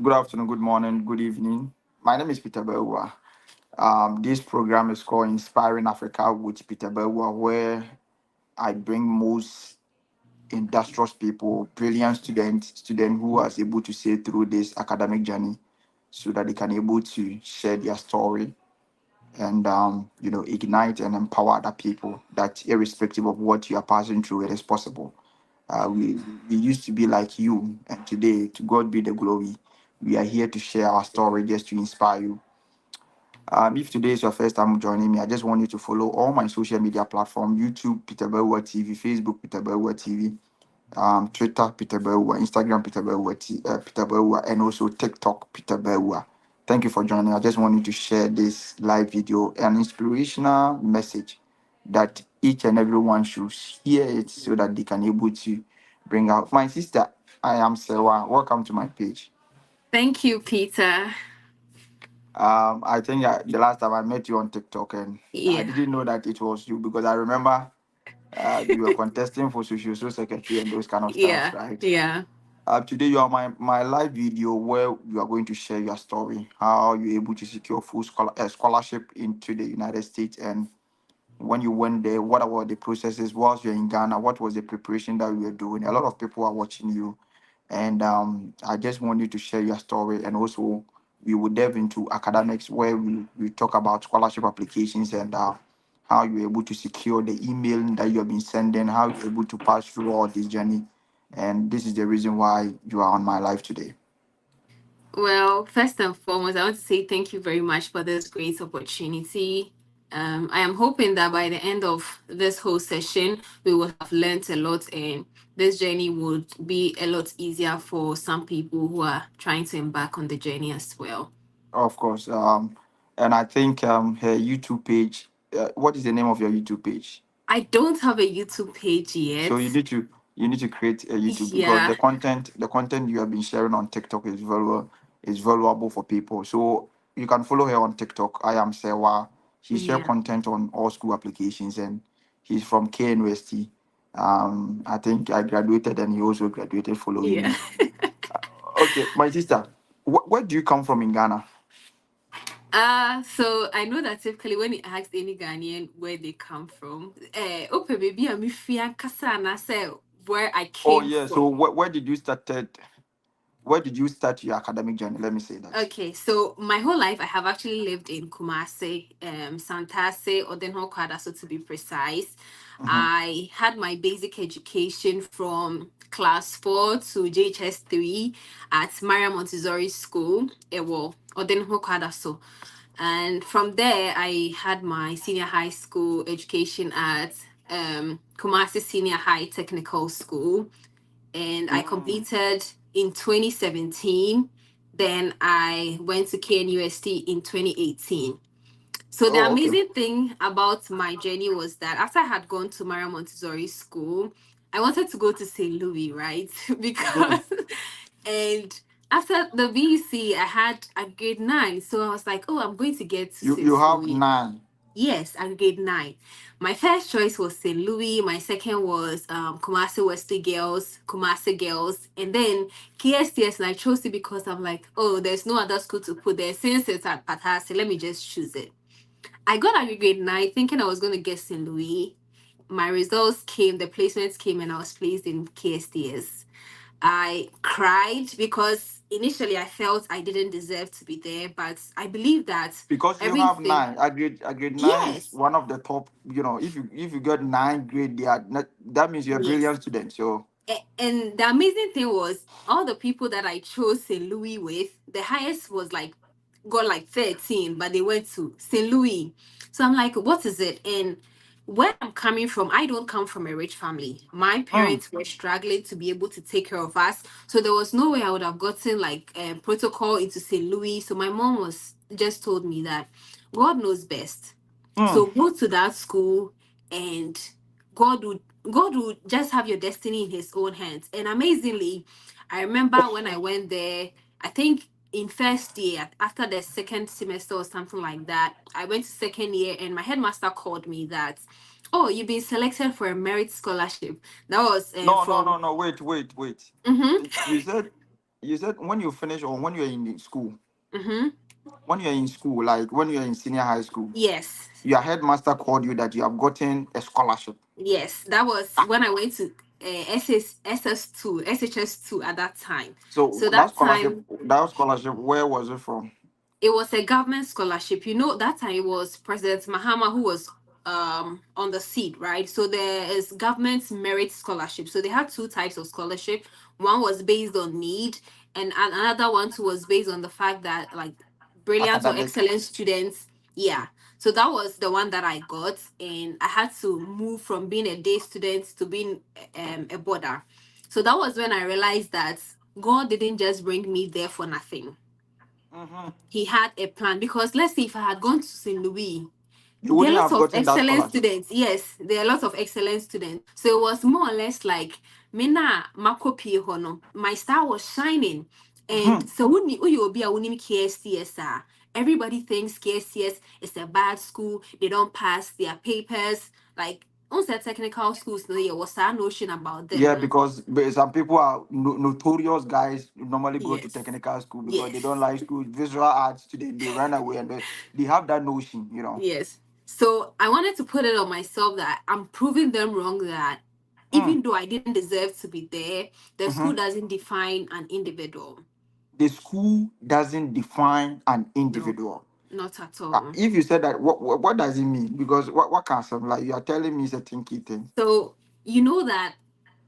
Good afternoon, good morning, good evening. My name is Peter Belwa. This program is called Inspiring Africa with Peter Belwa, where I bring most industrious people, brilliant student who was able to say through this academic journey, so that they can able to share their story and ignite and empower other people. That irrespective of what you are passing through, it is possible. We used to be like you, and today, to God be the glory. We are here to share our story just to inspire you. If today is your first time joining me, I just want you to follow all my social media platform: YouTube Peter Belwa TV, Facebook Peter Belwa TV, Twitter Peter Belwa, Instagram Peter Belwa, and also TikTok Peter Belwa. Thank you for joining. I just want you to share this live video, an inspirational message that each and everyone should hear it so that they can able to bring out. My sister, I am Sewa. Welcome to my page. Thank you, Peter. I think the last time I met you on TikTok, and I Yeah. didn't know that it was you because I remember you were contesting for social secretary and those kind of stuff, Yeah. right? Yeah. Today you are my live video where you are going to share your story, how you're able to secure full scholarship into the United States, and when you went there, what were the processes? Whilst you're in Ghana, what was the preparation that you were doing? A lot of people are watching you, and I just want you to share your story, and also we will delve into academics where we talk about scholarship applications and how you're able to secure the email that you have been sending, how you're able to pass through all this journey. And this is the reason why you are on my live today. Well, first and foremost, I want to say thank you very much for this great opportunity. I am hoping that by the end of this whole session, we will have learned a lot, and this journey would be a lot easier for some people who are trying to embark on the journey as well. Of course. And I think her YouTube page, what is the name of your YouTube page? I don't have a YouTube page So yet. you need to create a YouTube because Yeah. the content you have been sharing on TikTok is valuable for people. So you can follow her on TikTok. I am Sewa. She share Yeah. content on all school applications, and he's from KNUST. I think I graduated and he also graduated following Yeah. me. Okay, my sister, where do you come from in Ghana? So I know that typically when you ask any Ghanaian where they come from, okay, maybe I'm Kasana say where I Oh came yeah. So from. where did you started? Where did you start your academic journey? Let me say that. Okay, so my whole life I have actually lived in Kumasi, Santase, Odenho Kwadaso to be precise. Mhm. I had my basic education from class 4 to JHS 3 at Maria Montessori School, Ewo, Odenho Kwadaso. And from there, I had my senior high school education at Kumasi Senior High Technical School, and I Mm. completed in 2017. Then I went to KNUST in 2018. So the Oh, okay. amazing thing about my journey was that after I had gone to Maria Montessori school, I wanted to go to St. Louis, right? Mm. Because and after the VC, I had a grade 9. So I was like, oh, I'm going to get to You St. have Louis. 9. Yes, at grade 9. My first choice was St. Louis. My second was Kumasi Wesley Girls, Kumasi Girls. And then KSTS, and I chose it because I'm like, oh, there's no other school to put there. Since it's at Patasi, let me just choose it. I got at grade 9 thinking I was going to get St. Louis. My results came, the placements came, and I was placed in KSTS. I cried because initially I felt I didn't deserve to be there, but I believe that Because you have everything, 9. A grade 9 is yes, one of the top, if you got 9 grade, they are not, that means you're a yes. brilliant student. So And the amazing thing was all the people that I chose St. Louis with, the highest was like got like 13, but they went to St. Louis. So I'm like, what is it? And where I'm coming from, I don't come from a rich family. My mm, parents were struggling to be able to take care of us. So there was no way I would have gotten like a protocol into St. Louis. So my mom was just told me that God knows best. mm. So go to that school and God would God would just have your destiny in his own hands. And amazingly, I remember when I went there, I think in first year, after the second semester or something like that, I went to second year and my headmaster called me that, oh, you've been selected for a merit scholarship. That was No, no, from no, no. Wait, wait, wait. Mhm. You said You said when you finish or when you're in school, Mm-hmm. when you're in school, like when you're in senior high school, Yes. your headmaster called you that you have gotten a scholarship. Yes. That was Ah, when I went to SS2, SHS2 at that time. so So that time that scholarship, where was it from? it was a government scholarship. You know, that time it was President Mahama who was on the seat, right? So there is government merit scholarship. So they had two types of scholarship. One was based on need, and another one too was based on the fact that like brilliant or Academic. excellent students. Yeah. So that was the one that I got, and I had to move from being a day student to being a boarder. So that was when I realized that God didn't just bring me there for nothing. Hmm. He had a plan, because let's say if I had gone to St. Louis, You there are wouldn't lots have of gotten that excellent scholarship. students. Yes, there are lots of excellent students. So it was more or less like Mena Makopie Hono. My star was shining. And Hmm. so when you be a winning KSCS, everybody thinks KSCS is a bad school. They don't pass their papers. Like on the technical schools, no, there was a notion about them. Yeah, No. because some people are notorious guys who normally go to Yes. technical school because they don't Yes. like school. Visual arts students, they run away and they have that notion, you know. Yes. So I wanted to put it on myself that I'm proving them wrong, that Mm. even though I didn't deserve to be there, the Hmm. school doesn't define an individual. The school doesn't define an No, individual. not at all. If you said that, what does it mean? Because what can some, like, you are telling me it's a tinky thing. So you know that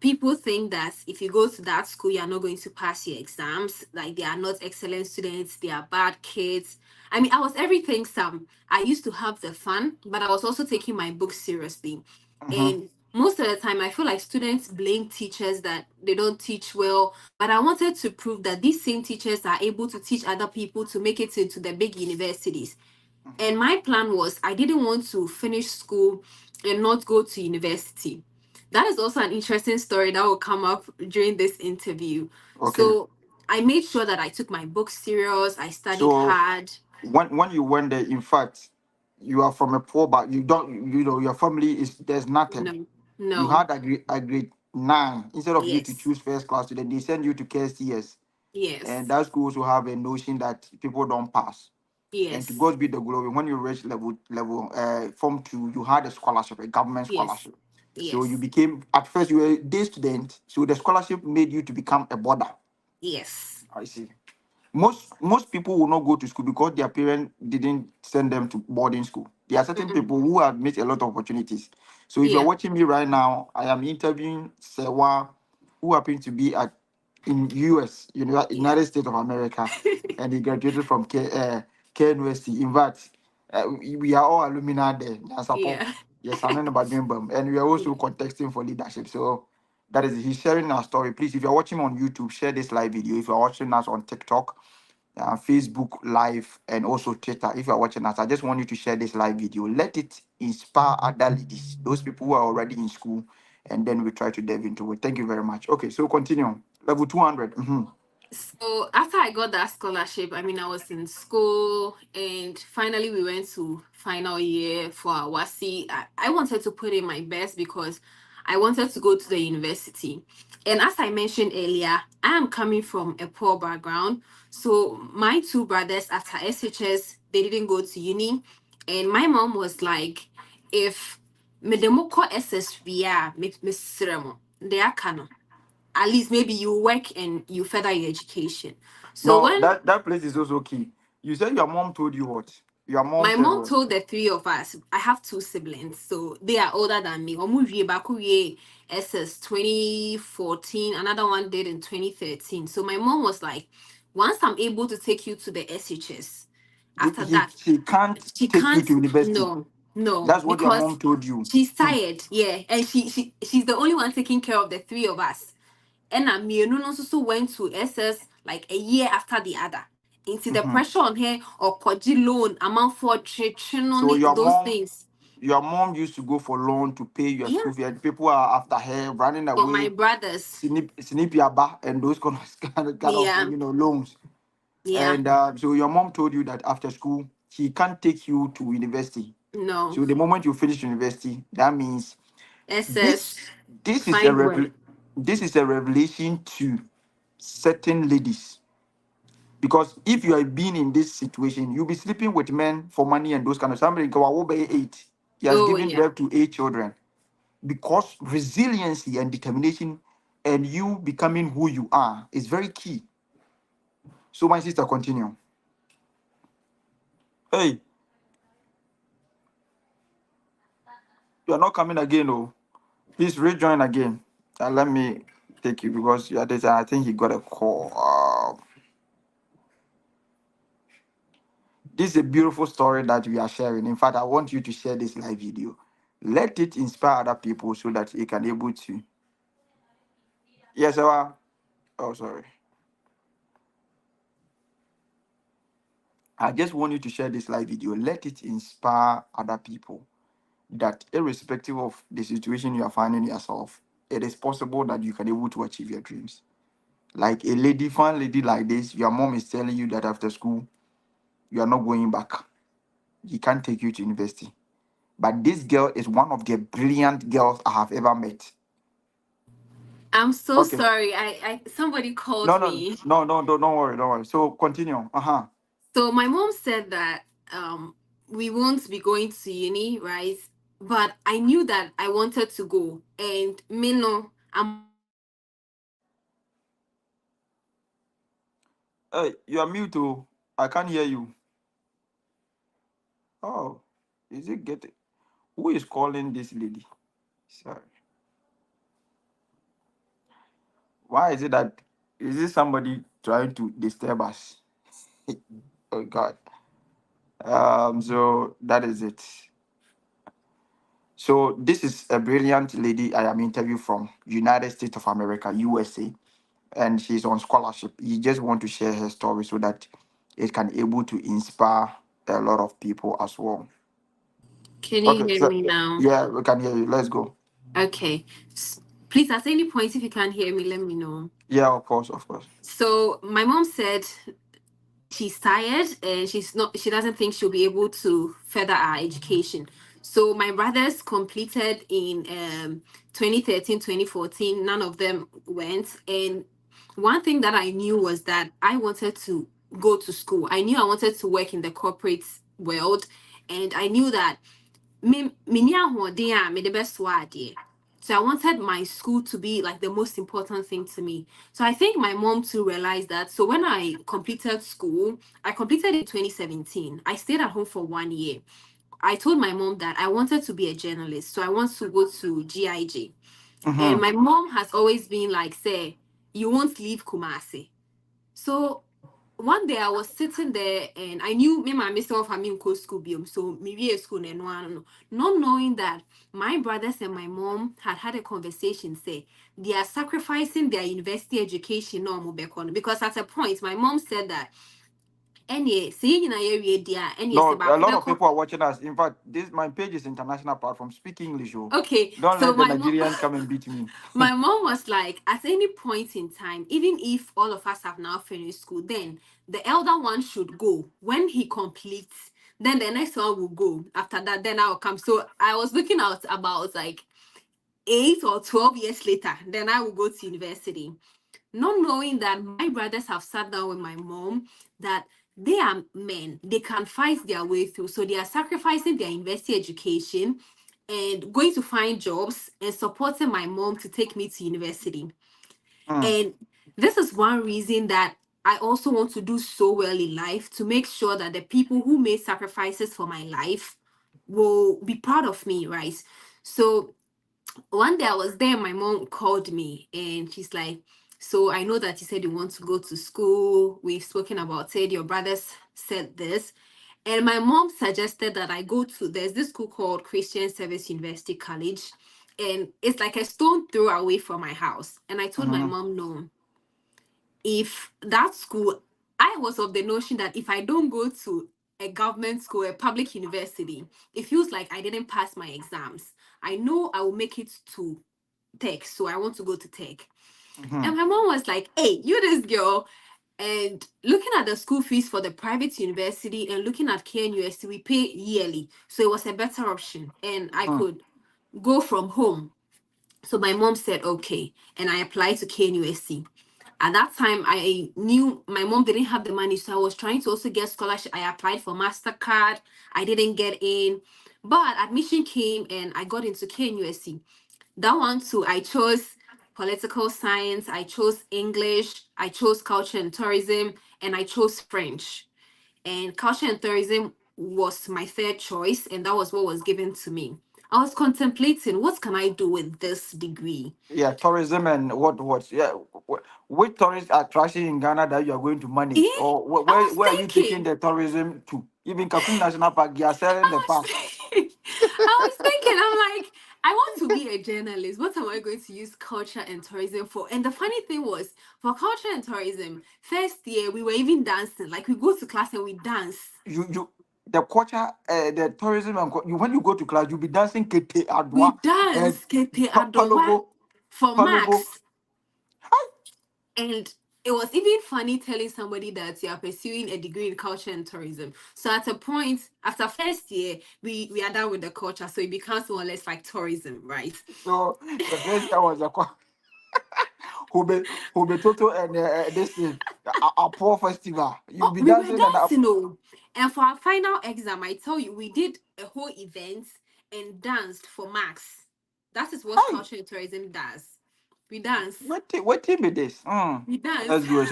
people think that if you go to that school, you're not going to pass your exams. Like they are not excellent students, they are bad kids. I mean, I was everything some. I used to have the fun, but I was also taking my books seriously. Hmm. And most of the time, I feel like students blame teachers that they don't teach well. But I wanted to prove that these same teachers are able to teach other people to make it into the big universities. And my plan was I didn't want to finish school and not go to university. That is also an interesting story that will come up during this interview. Okay. So I made sure that I took my books serious, I studied So hard. when you went there, in fact, you are from a poor but you don't, you know, your family is, there's nothing. No, You no, had a grade 9. Instead of you to yes, choose first class student, they send you to KSTS. And yes, that school also have a notion that people don't pass. And to yes, God be the glory, when you reach level form 2, you had a scholarship, a government yes, scholarship. So you yes, became, at first you were a day student, so the scholarship made you to become a boarder. yes. I see. Most people will not go to school because their parents didn't send them to boarding school. There are certain Mm-mm. people who have missed a lot of opportunities. So if you're Yeah, watching me right now, I am interviewing Sewa, who happened to be at in US, yeah, United States of America, and he graduated from KNUST. In fact, we are all alumni there. That's support. yeah, Yes, I'm not about them, and we are also yeah. contesting for leadership. So that is, he's sharing our story. Please, if you're watching on YouTube, share this live video. If you're watching us on TikTok, Facebook Live, and also Twitter, if you're watching us, I just want you to share this live video. Let it inspire other ladies, those people who are already in school, and then we try to delve into it. Thank you very much. Okay, so continue. Level 200. Mhm. So after I got that scholarship, I mean, I was in school, and finally we went to final year for our WASI. I wanted to put in my best because I wanted to go to the university. And as I mentioned earlier, I am coming from a poor background. So my two brothers after SHS, they didn't go to uni. And my mom was like, if me demo ko SSV, they are canon, at least maybe you work and you further your education. So No, when that place is also key. You said your mom told you what? Your mom my said mom what? told the three of us, I have two siblings, so they are older than me. Omu wie baako wie SS 2014, another one did in 2013. So my mom was like, once I'm able to take you to the SHS, after that, She can't she take you can't. to university. No, no, That's what your because mom told you. she's tired. Yeah, and she's the only one taking care of the three of us. And mmienu no nso so went to SS like a year after the other. Into the Mhm. pressure on her or kwaji loan amount for So those things. your mom used to go for loan to pay your Yeah, school fee, and people are after her, running for my away, brothers. snipiaba, and those kind of Yeah, loans. yeah, And so your mom told you that after school she can't take you to university. no. So the moment you finish university, that means SS this this is a find work. this is a revelation too. certain ladies. Because if you are being in this situation, you'll be sleeping with men for money and those kind of somebody go away 8. He has Oh given yeah. birth to 8 children. Because resiliency and determination and you becoming who you are is very key. So my sister, continue. Hey, you are not coming again, oh. Please rejoin again. Let me take you because you are this. I think he got a call. This is a beautiful story that we are sharing. In fact, I want you to share this live video. Let it inspire other people so that you can able to. Yes, sir. Oh, sorry. I just want you to share this live video. Let it inspire other people that irrespective of the situation you are finding yourself, it is possible that you can able to achieve your dreams. Like a lady, fine lady like this, your mom is telling you that after school, you are not going back. He can't take you to university. But this girl is one of the brilliant girls I have ever met. I'm so Okay. sorry. I somebody No, called no, me. no, no, don't worry, don't worry. So continue. Uh-huh. So my mom said that we won't be going to uni, right? But I knew that I wanted to go, and me no, I'm Hey, you are mute. Oh. I can't hear you. Oh, is it getting? Who is calling this lady? Sorry. Why is it that? Is it somebody trying to disturb us? Oh God. So that is it. So this is a brilliant lady I am interviewing from United States of America, USA, and she's on scholarship. You just want to share her story so that it can able to inspire a lot of people as well. Can you Okay, hear so me now? yeah, we can hear you. Let's go. Okay. Please, at any point, if you can't hear me, let me know. Yeah, of course, of course. So my mom said she's tired and she doesn't think she'll be able to further our education. So my brothers completed in 2013, 2014. None of them went. And one thing that I knew was that I wanted to go to school. I knew I wanted to work in the corporate world. And I knew that me ahoɔden a mede bɛsoa adeɛ. So I wanted my school to be like the most important thing to me. So I think my mom too realized that. So when I completed school, I completed in 2017. I stayed at home for 1 year. I told my mom that I wanted to be a journalist. So I want to go to GIJ. And Mm-hmm. my mom has always been like, say, you won't leave Kumasi. So one day I was sitting there and I knew me my myself I mean school biom, so maybe a school and one not knowing that my brothers and my mom had a conversation say they are sacrificing their university education no more back on because at a point my mom said that any saying in a area dear any No, a lot of back. people are watching us. In fact, this my page is international platform. Speak English, oh. Okay, Don't so let the my mom Nigerians come and beat me. my mom was like, at any point in time, even if all of us have now finished school, then the elder one should go. When he completes, then the next one will go. After that, then I'll come. So I was looking out about like 8 or 12 years later, then I will go to university. Not knowing that my brothers have sat down with my mom, that they are men, they can fight their way through. So they are sacrificing their university education and going to find jobs and supporting my mom to take me to university. Mm, And this is one reason that I also want to do so well in life to make sure that the people who made sacrifices for my life will be proud of me, right? So one day I was there, my mom called me and she's like, so I know that you said you want to go to school. We've spoken about it. Your brothers said this. And my mom suggested that I go to, there's this school called Christian Service University College. And it's like a stone throw away from my house. And I told my mm-hmm, mom, no, if that school, I was of the notion that if I don't go to a government school, a public university, it feels like I didn't pass my exams. I know I will make it to tech, so I want to go to tech. mm-hmm, And my mom was like, hey, you this girl. And looking at the school fees for the private university and looking at KNUST, we pay yearly. So it was a better option. And I mm, could go from home. So my mom said, okay. And I applied to KNUST. At that time, I knew my mom didn't have the money, so I was trying to also get scholarship. I applied for MasterCard. I didn't get in, but admission came and I got into KNUSC. That one too, I chose political science, I chose English, I chose culture and tourism, and I chose French. And culture and tourism was my third choice, and that was what was given to me. I was contemplating what can I do with this degree. Yeah, tourism and what? Yeah, which tourist attraction in Ghana that you are going to manage, Eh? or I was where are you taking thinking, the tourism to? Even Kakum National Park, they are selling the I was pass. thinking, I was thinking, I'm like, I want to be a journalist. What am I going to use culture and tourism for? And the funny thing was, for culture and tourism, first year we were even dancing. Like we go to class and we dance. You the culture, the tourism and you, when you go to class, you'll be dancing Kete We Adwa and dance Kete Adowa Palogo, for Palogo. Max. And it was even funny telling somebody that you are pursuing a degree in culture and tourism. So at a point, after first year, we are done with the culture. So it becomes more or less like tourism, right? So the first year was a Hube Hube Toto and this thing, a poor festival. You'll Oh, be we were dancing and dancing, oh. And for our final exam, I tell you, we did a whole event and danced for Max. That is what hi. culture and tourism does. We dance. What team it is? We dance. That's good.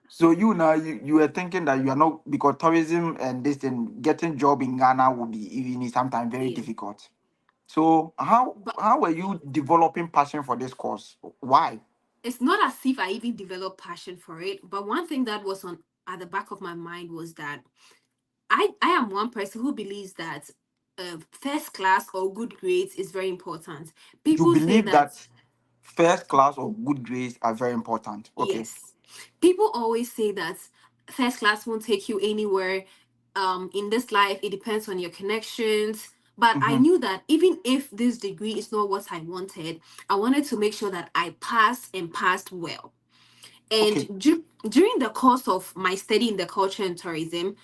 So you now you were thinking that you are not, because tourism and this thing, getting job in Ghana will be even sometimes very Yeah. difficult. So But how were you developing passion for this course? Why? it's not as if I even developed passion for it. But one thing that was on at the back of my mind was that I am one person who believes that first class or good grades is very important. You People say believe that. that first class or good grades are very important. Okay. Yes. People always say that first class won't take you anywhere. In this life, it depends on your connections. But I Mm-hmm. knew that even if this degree is not what I wanted to make sure that I passed and passed well. And Okay. during the course of my study in the culture and tourism,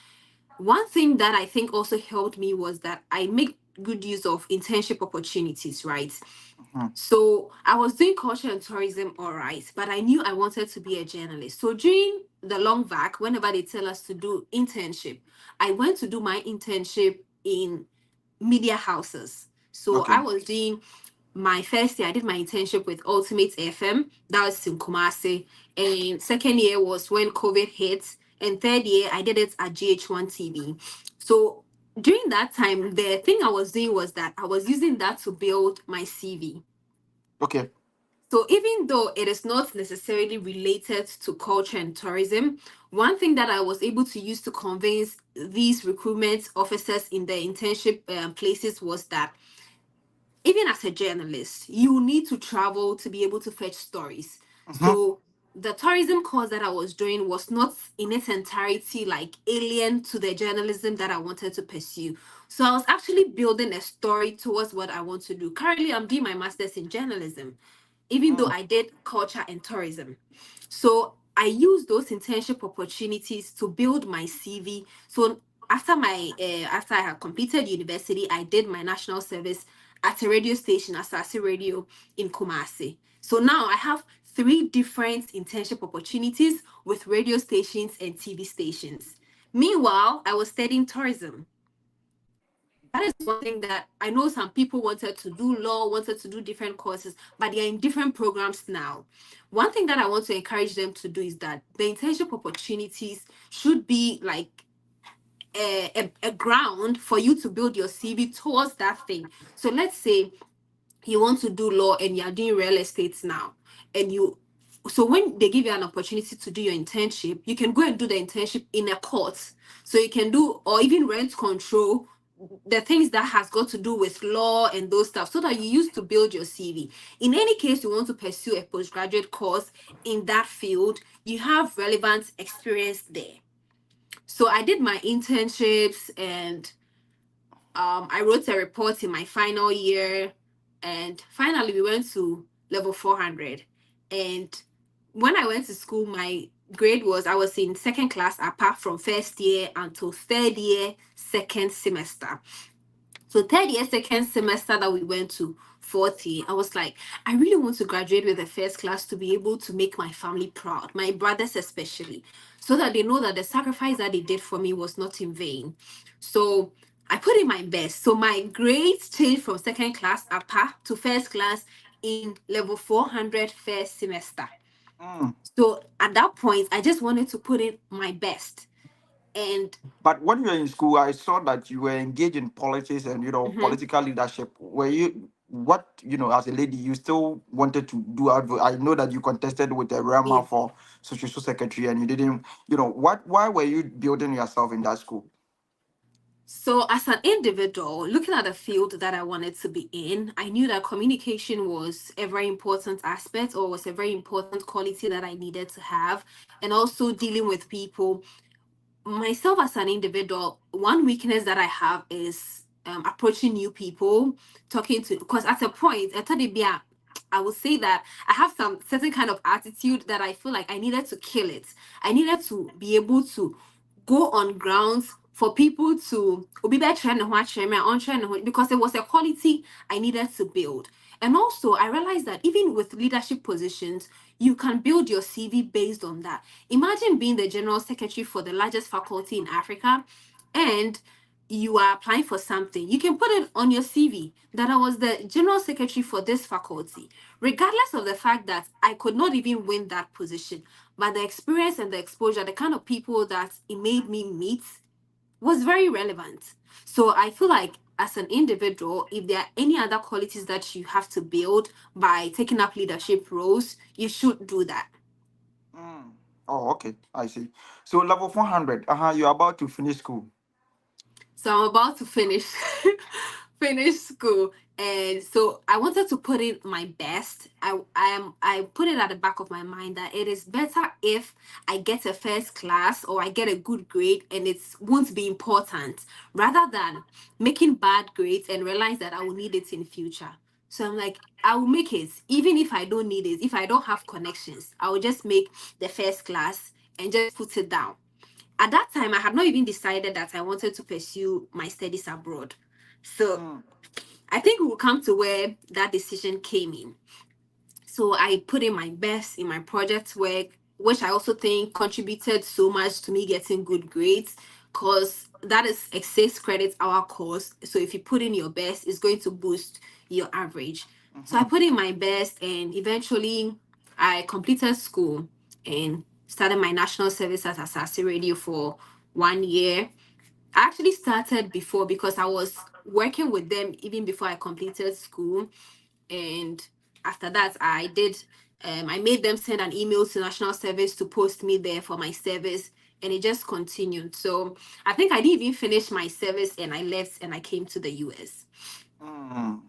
one thing that I think also helped me was that I make good use of internship opportunities, right? Mm-hmm. So I was doing culture and tourism, all right, but I knew I wanted to be a journalist. So during the long vac, whenever they tell us to do internship, I went to do my internship in media houses. So I Okay. was doing my first year, I did my internship with Ultimate FM, that was in Kumasi. And second year was when COVID hit. And third year, I did it at GH1 TV. So during that time, the thing I was doing was that I was using that to build my CV. Okay. So even though it is not necessarily related to culture and tourism, one thing that I was able to use to convince these recruitment officers in the internship places was that even as a journalist, you need to travel to be able to fetch stories. Mm-hmm. So the tourism course that I was doing was not in its entirety like alien to the journalism that I wanted to pursue. So I was actually building a story towards what I want to do. Currently, I'm doing my master's in journalism, even though Mm. I did culture and tourism. So I used those internship opportunities to build my CV. So after I had completed university, I did my national service at a radio station, Asase Radio in Kumasi. So now I have three different internship opportunities with radio stations and TV stations. Meanwhile, I was studying tourism. That is one thing that I know some people wanted to do law, wanted to do different courses, but they're in different programs now. One thing that I want to encourage them to do is that the internship opportunities should be like a ground for you to build your CV towards that thing. So let's say you want to do law and you're doing real estate now, and you so when they give you an opportunity to do your internship, you can go and do the internship in a court. So you can do, or even rent control, the things that has got to do with law and those stuff, so that you use to build your CV. In any case, you want to pursue a postgraduate course in that field, you have relevant experience there. So I did my internships, and I wrote a report in my final year, and finally we went to level 400. And when I went to school, my grade was I was in second class apart from first year until third year, second semester. So third year, second semester that we went to fourth year, I was like, I really want to graduate with a first class to be able to make my family proud, my brothers especially, so that they know that the sacrifice that they did for me was not in vain. So I put in my best. So my grades changed from second class upper to first class in level 400 first semester. Mm. So at that point, I just wanted to put in my best. And But when you were in school, I saw that you were engaged in politics and mhm, political leadership. Were you what as a lady you still wanted to do I know that you contested with a yeah. Rama for social secretary and you didn't. What? Why were you building yourself in that school? So, as an individual, looking at the field that I wanted to be in, I knew that communication was a very important aspect or was a very important quality that I needed to have. And also dealing with people. Myself as an individual, one weakness that I have is approaching new people, talking to, because at a point, I would say that I have some certain kind of attitude that I feel like I needed to kill it. I needed to be able to go on grounds for people to be better trying to watch me on trying because it was a quality I needed to build. And also I realized that even with leadership positions, you can build your CV based on that. Imagine being the general secretary for the largest faculty in Africa and you are applying for something. You can put it on your CV that I was the general secretary for this faculty, regardless of the fact that I could not even win that position. But the experience and the exposure, the kind of people that it made me meet was very relevant. So I feel like as an individual, if there are any other qualities that you have to build by taking up leadership roles, you should do that. Mm. Oh, okay, I see. So level 400. You're about to finish school. So I'm about to finish finish school. And so I wanted to put in my best. I put it at the back of my mind that it is better if I get a first class or I get a good grade and it won't be important rather than making bad grades and realize that I will need it in future. So I'm like, I will make it even if I don't need it. If I don't have connections, I will just make the first class and just put it down. At that time, I had not even decided that I wanted to pursue my studies abroad. So Mm. I think we will come to where that decision came in. So I put in my best in my project work, which I also think contributed so much to me getting good grades because that is a 6 credit hour course. So if you put in your best, it's going to boost your average. So I Mhm. put in my best and eventually I completed school and started my national service at Asasi Radio for 1 year. I actually started before because I was working with them even before I completed school. And after that, I made them send an email to National Service to post me there for my service. And it just continued. So I think I didn't even finish my service and I left and I came to the US. Mm.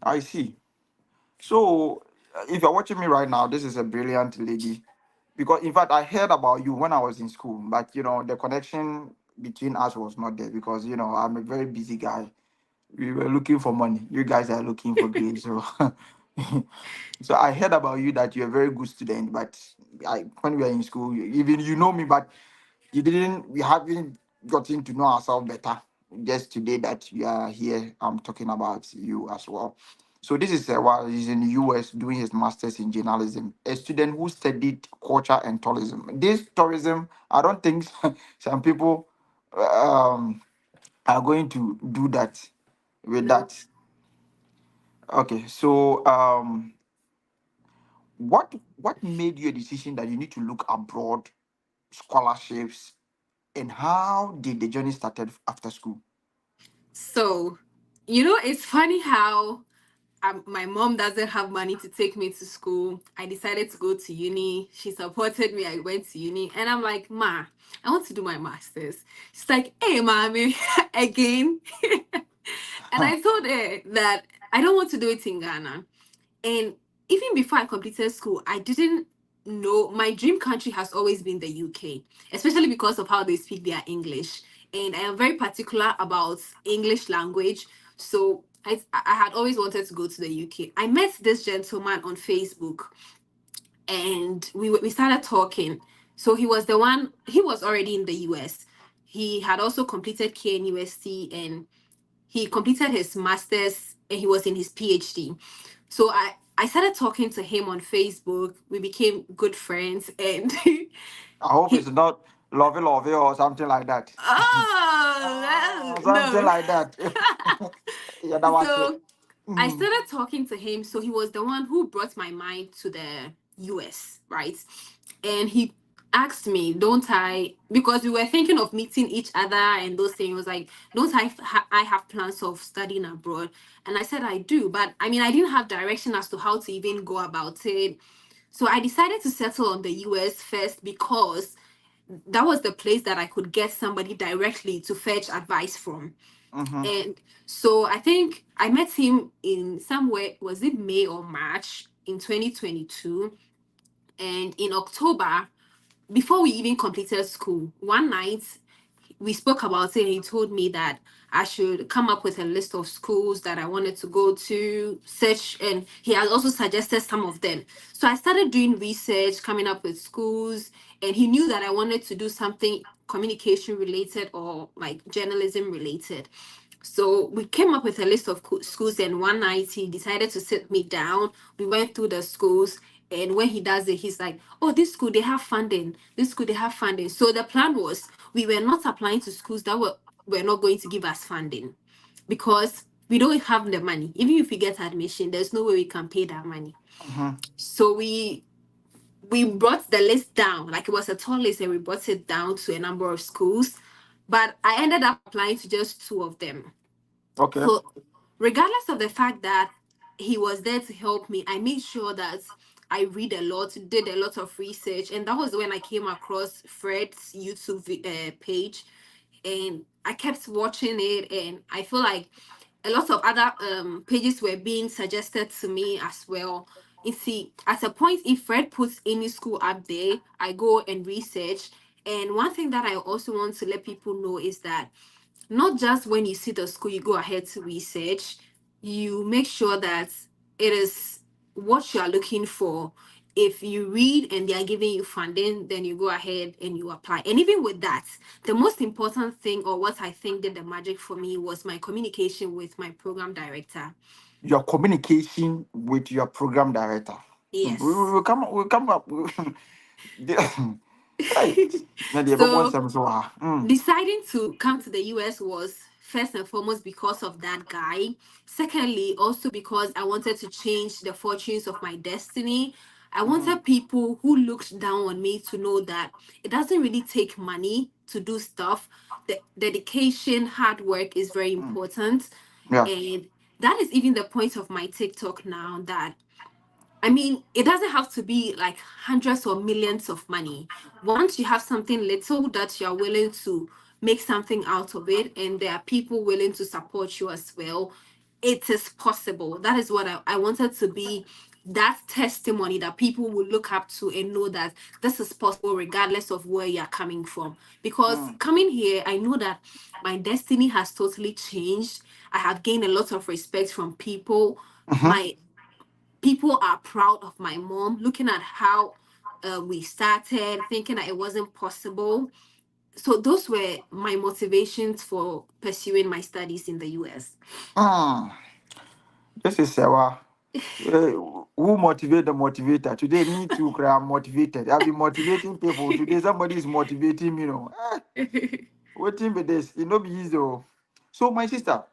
I see. So, if you're watching me right now, this is a brilliant lady. Because, in fact, I heard about you when I was in school, but the connection between us was not there because I'm a very busy guy. We were looking for money. You guys are looking for grades. So, so I heard about you that you're a very good student, but when we were in school, even you know me, but we haven't gotten to know ourselves better. Just today that we are here, I'm talking about you as well. So this is while he's in the US doing his master's in journalism, a student who studied culture and tourism. This tourism, I don't think some people um, are going to do that with No. that. Okay, so what made you a decision that you need to look abroad, scholarships, and how did the journey started after school? So, it's funny how my mom doesn't have money to take me to school. I decided to go to uni. She supported me. I went to uni. And I'm like, Ma, I want to do my master's. She's like, hey, mommy, again. And I told her that I don't want to do it in Ghana. And even before I completed school, I didn't know my dream country has always been the UK, especially because of how they speak their English. And I am very particular about English language. So I had always wanted to go to the UK. I met this gentleman on Facebook and we started talking. So he was already in the US. He had also completed KNUST and he completed his master's and he was in his PhD. So I started talking to him on Facebook. We became good friends, and I hope it's he not lovey or something like that. oh Ah, something no. like that. Yeah, that was it. So I Mm. started talking to him. So he was the one who brought my mind to the US, right? And he asked me, don't I, because we were thinking of meeting each other and those things. He was like, don't I have plans of studying abroad? And I said, I do. But I mean, I didn't have direction as to how to even go about it. So I decided to settle on the US first because that was the place that I could get somebody directly to fetch advice from. Mm-hmm. And so I think I met him in somewhere, was it May or March in 2022? And in October, before we even completed school, one night we spoke about it and he told me that I should come up with a list of schools that I wanted to go to, search, and he has also suggested some of them. So I started doing research, coming up with schools, and he knew that I wanted to do something communication related or like journalism related. So we came up with a list of schools, and one night he decided to sit me down. We went through the schools, and when he does it, he's like, "Oh, this school they have funding. This school they have funding." So the plan was we were not applying to schools that were not going to give us funding because we don't have the money. Even if we get admission, there's no way we can pay that money. Mm-hmm. So we brought the list down, like it was a tall list, and we brought it down to a number of schools. But I ended up applying to just two of them. Okay. So, regardless of the fact that he was there to help me, I made sure that I read a lot, did a lot of research, and that was when I came across Fred's YouTube page, and I kept watching it, and I feel like a lot of other pages were being suggested to me as well. You see, at a point, if Fred puts any school up there, I go and research. And one thing that I also want to let people know is that not just when you see the school, you go ahead to research, you make sure that it is what you are looking for. If you read and they are giving you funding, then you go ahead and you apply. And even with that, the most important thing, or what I think did the magic for me, was my communication with my program director. Your communication with your program director. Yes. We come up. Hey, na deɛ ɛbɛbɔ So nsɛm so wɔ ha. deciding to come to the US was first and foremost because of that guy. Secondly, also because I wanted to change the fortunes of my destiny. I Mm-hmm. wanted people who looked down on me to know that it doesn't really take money to do stuff. The dedication, hard work is very Mm. important. Yeah. And that is even the point of my TikTok now, that I mean, it doesn't have to be like hundreds or millions of money. Once you have something little that you're willing to make something out of it, and there are people willing to support you as well, it is possible. That is what I wanted to be, that testimony that people will look up to and know that this is possible regardless of where you're coming from. Because Mm. coming here, I know that my destiny has totally changed. I have gained a lot of respect from people. Mm-hmm. My people are proud of my mom, looking at how we started, thinking that it wasn't possible. So those were my motivations for pursuing my studies in the US. Mm. This is Sewa. Who motivate the motivator? Today, me too, I'm motivated. I've been motivating people. Today, somebody is motivating me. Waiting with this, it no be easy. Oh. So, my sister,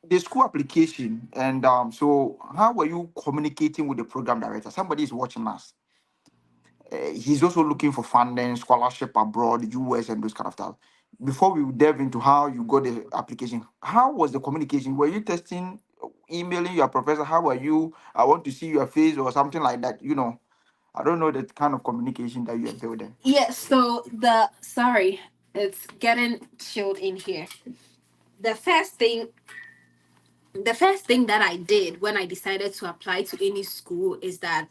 the school application, and so how were you communicating with the program director? Somebody is watching us. He's also looking for funding, scholarship abroad, US, and those kind of stuff. Before we delve into how you got the application, how was the communication? Were you testing, emailing your professor? How are you? I want to see your face or something like that. I don't know the kind of communication that you are building. Yes, so sorry, it's getting chilled in here. The first thing the first thing that I did when I decided to apply to any school is that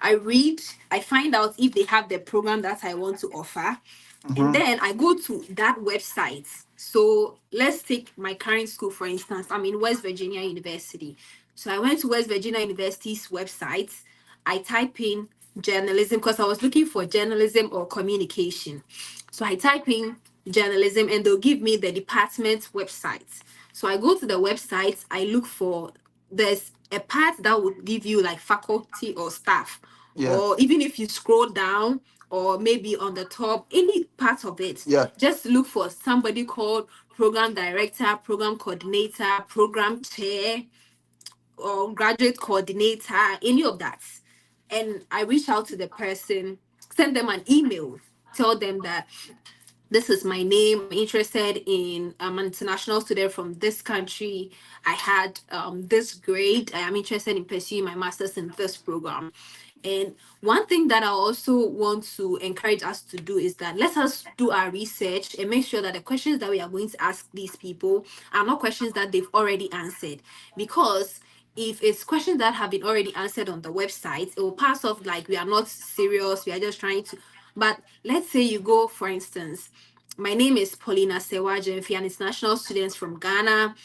I find out if they have the program that I want to offer, and Mm-hmm. then I go to that website. So let's take my current school, for instance. I'm in West Virginia University. So I went to West Virginia University's website. I type in journalism because I was looking for journalism or communication. So I type in journalism and they'll give me the department website. So I go to the website, I look for, there's a part that would give you like faculty or staff, Yeah. or even if you scroll down, or maybe on the top, any part of it, Yeah. just look for somebody called program director, program coordinator, program chair, or graduate coordinator, any of that. And I reach out to the person, send them an email, tell them that this is my name. I'm interested in, I'm an international student from this country. I had this grade. I am interested in pursuing my master's in this program. And one thing that I also want to encourage us to do is that let us do our research and make sure that the questions that we are going to ask these people are not questions that they've already answered. Because if it's questions that have been already answered on the website, it will pass off like we are not serious, we are just trying to. But let's say you go, for instance, my name is Paulina Sewaje, if you're an international student from Ghana,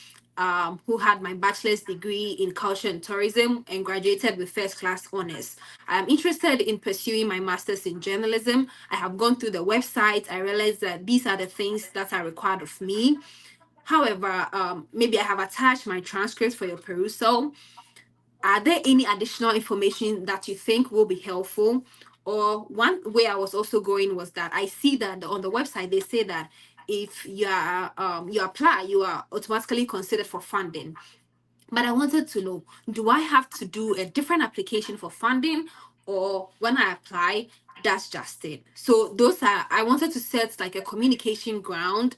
who had my bachelor's degree in culture and tourism and graduated with first class honors. I'm interested in pursuing my master's in journalism. I have gone through the website. I realized that these are the things that are required of me. However, maybe I have attached my transcripts for your perusal. Are there any additional information that you think will be helpful? Or one way I was also going was that I see that on the website they say that if you apply, you are automatically considered for funding. But I wanted to know, do I have to do a different application for funding, or when I apply, that's just it? So those are, I wanted to set like a communication ground.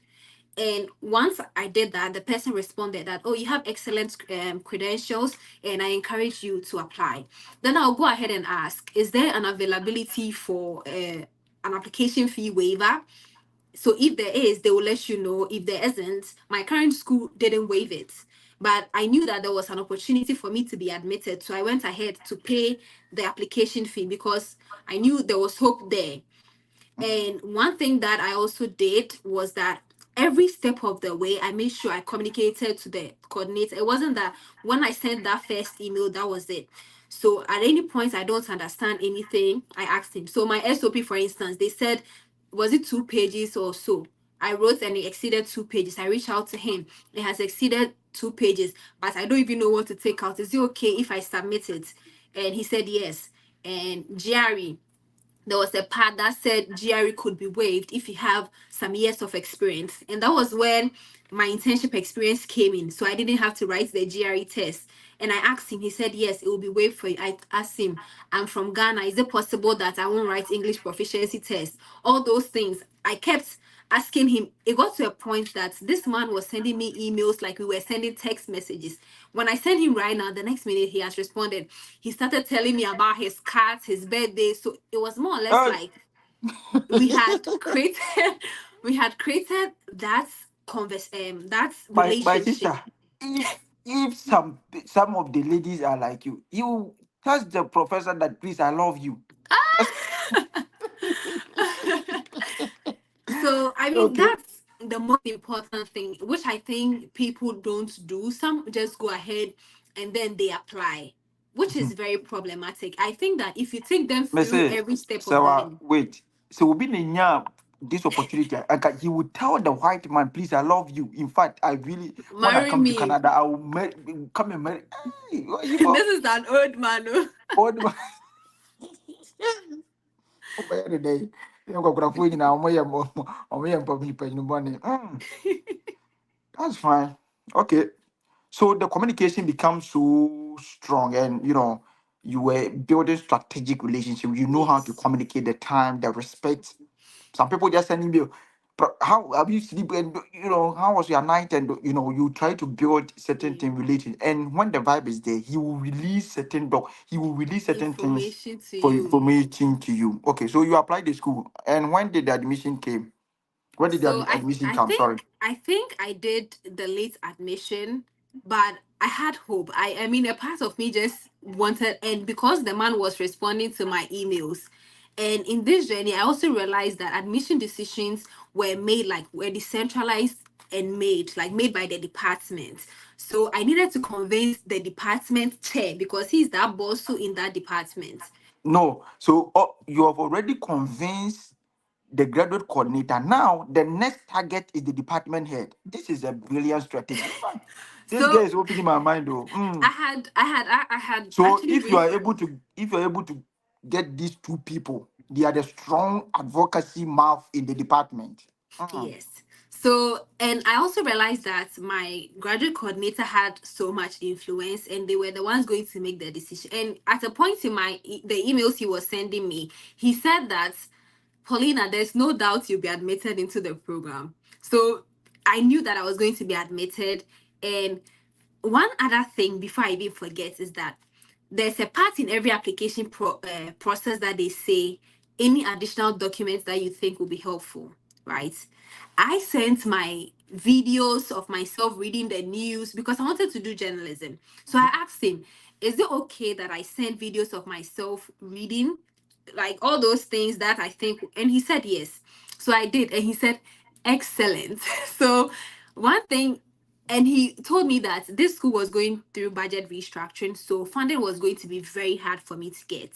And once I did that, the person responded that, oh, you have excellent credentials and I encourage you to apply. Then I'll go ahead and ask, is there an availability for an application fee waiver? So if there is, they will let you know. If there isn't, my current school didn't waive it. But I knew that there was an opportunity for me to be admitted. So I went ahead to pay the application fee because I knew there was hope there. And one thing that I also did was that every step of the way, I made sure I communicated to the coordinator. It wasn't that when I sent that first email, that was it. So at any point I don't understand anything, I asked him. So my SOP, for instance, they said, was it 2 pages or so? I wrote and it exceeded 2 pages. I reached out to him. It has exceeded 2 pages, but I don't even know what to take out. Is it okay if I submit it? And he said yes. And GRE, there was a part that said GRE could be waived if you have some years of experience. And that was when my internship experience came in. So I didn't have to write the GRE test. And I asked him, he said, yes, it will be waived for you. I asked him, I'm from Ghana. Is it possible that I won't write English proficiency test? All those things. I kept asking him. It got to a point that this man was sending me emails like we were sending text messages. When I sent him right now, the next minute he has responded. He started telling me about his cat, his birthday. So it was more or less Oh, like we had created we had created that that my relationship. sister, if some of the ladies are like you tell the professor that please I love you. So I mean Okay. that's the most important thing, which I think people don't do. Some just go ahead and then they apply, which is very problematic. I think that if you take them Me through say, every step of so the way. wait. So we be in this opportunity. He would tell the white man, please, I love you. In fact, I really when I Marry come to me. Canada, I will come and marry. Hey, what you for? This is an old man. Oh. What do I buy the day? You go to food now. That's fine. Okay. So the communication becomes so strong, and you were building strategic relationship. You know how to Yes. communicate the time, the respect. Some people just sending me, "Bro, how have you sleep and how was your night?" And you try to build certain Yeah. thing relating. And when the vibe is there, he will release certain things Information to for you. information to you. Okay, so you applied the school, and when did the admission came? When did the So admission I come? Sorry. think I did the late admission, but I had hope. I mean a part of me just wanted, and because the man was responding to my emails. And in this journey, I also realized that admission decisions were decentralized and made by the department. So I needed to convince the department chair because he's that boss who in that department. No. So you have already convinced the graduate coordinator. Now the next target is the department head. This is a brilliant strategy. In fact, this guy So is opening my mind though. I had So actually reached. if you're able to get these two people, they are the strong advocacy mouth in the department. Mm. Yes. So, and I also realized that my graduate coordinator had so much influence, and they were the ones going to make the decision. And at a point in the emails he was sending me, he said that, Paulina, there's no doubt you'll be admitted into the program. So I knew that I was going to be admitted. And one other thing before I even forget is that there's a part in every application process that they say any additional documents that you think will be helpful, right? I sent my videos of myself reading the news because I wanted to do journalism. So I asked him, is it okay that I send videos of myself reading, like all those things that I think? And he said yes. So I did. And he said, excellent. So one thing, and he told me that this school was going through budget restructuring, so funding was going to be very hard for me to get.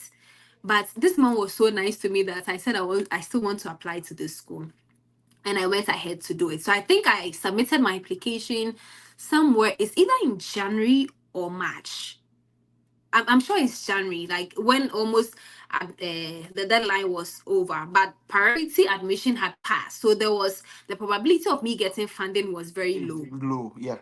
But this man was so nice to me that I said I still want to apply to this school, and I went ahead to do it. So I think I submitted my application somewhere. It's either in January or March. I'm sure it's January, like when almost the deadline was over, but priority admission had passed. So there was the probability of me getting funding was very It's low. low, yeah.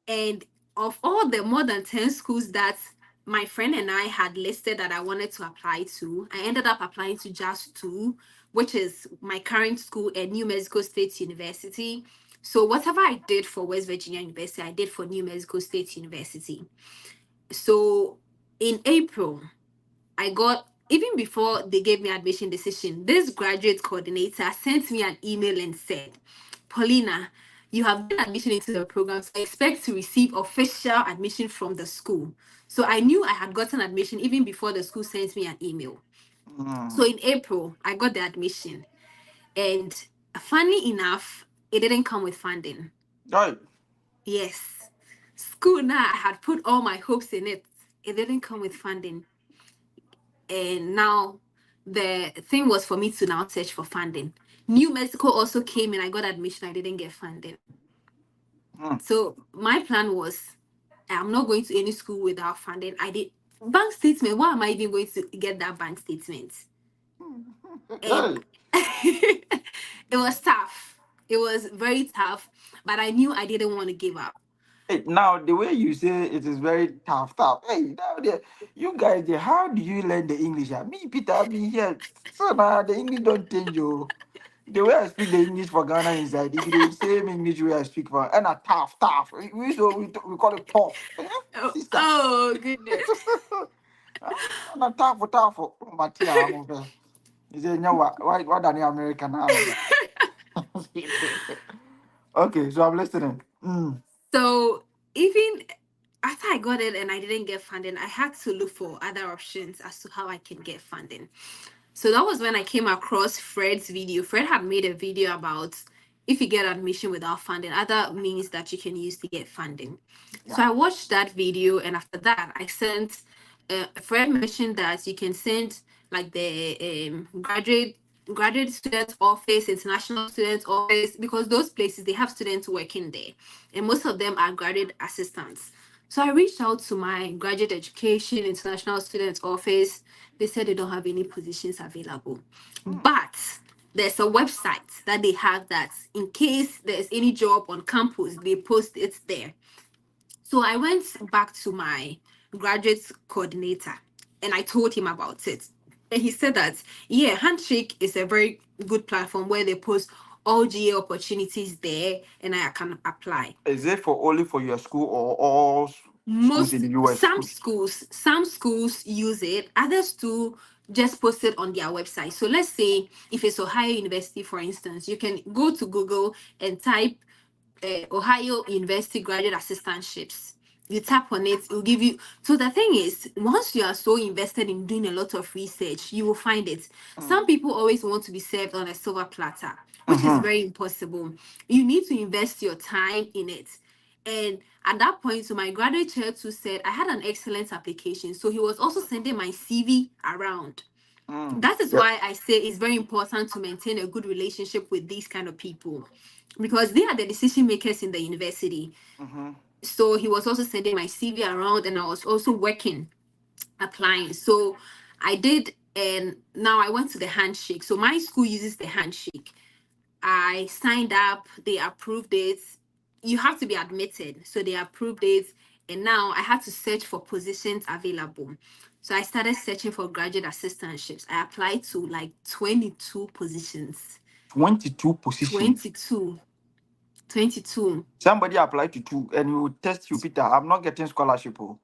And of all the more than 10 schools that my friend and I had listed that I wanted to apply to, I ended up applying to just two, which is my current school at New Mexico State University. So whatever I did for West Virginia University, I did for New Mexico State University. So in April, I got, even before they gave me admission decision, this graduate coordinator sent me an email and said, Paulina, you have gained admission into the program, so I expect to receive official admission from the school. So I knew I had gotten admission even before the school sent me an email. So Mm. in April, I got the admission. And funny enough, it didn't come with funding. Right. Yes. School now, I had put all my hopes in it. It didn't come with funding. And now the thing was for me to now search for funding. New Mexico also came and I got admission. I didn't get funding. Mm. So my plan was I'm not going to any school without funding. I did bank statement. Why am I even going to get that bank statement? And Hey. it was tough. It was very tough, but I knew I didn't want to give up. Hey, now the way you say it is very tough, tough. Hey, now you guys there, how do you learn the English? Ah, me, Peter, I've been here. So now the English don't change you. The way I speak the English for Ghana inside, it be the same English way I speak for and a tough, tough. We call it tough. Eh? Oh, Sister. oh goodness. And a tough, tough. Matia, I'm over. You say, no, what an American army. Okay, so I'm listening. Mm. So even after I got it and I didn't get funding, I had to look for other options as to how I can get funding. So that was when I came across Fred's video. Fred had made a video about if you get admission without funding, other means that you can use to get funding. So Yeah. I watched that video, and after that, I sent. Fred mentioned that you can send like the graduate student office, international student office, because those places they have students working there, and most of them are graduate assistants. So I reached out to my graduate education international student office. They said they don't have any positions available, Mm. but there's a website that they have that in case there's any job on campus, they post it there. So I went back to my graduate coordinator and I told him about it. And he said that, yeah, Handshake is a very good platform where they post all GA opportunities there and I can apply. Is it for only for your school or all schools in Most the US? some schools use it, others do just post it on their website. So let's say if it's Ohio University, for instance, you can go to Google and type Ohio University graduate assistantships. You tap on it, it will give you. So the thing is, once you are so invested in doing a lot of research, you will find it. Mm. Some people always want to be served on a silver platter, which is Mm-hmm. very impossible. You need to invest your time in it. And at that point, so my graduate chair too said I had an excellent application. So he was also sending my CV around. That is Yeah. why I say it's very important to maintain a good relationship with these kind of people, because they are the decision makers in the university. Mm-hmm. So he was also sending my CV around, and I was also working, applying. So I did, and now I went to the handshake. So my school uses the handshake. I signed up, they approved it. You have to be admitted. So they approved it. And now I had to search for positions available. So I started searching for graduate assistantships. I applied to like 22 positions. 22 positions. 22. 22. Somebody applied to two, and we will test you, Peter. I'm not getting scholarship. Oh.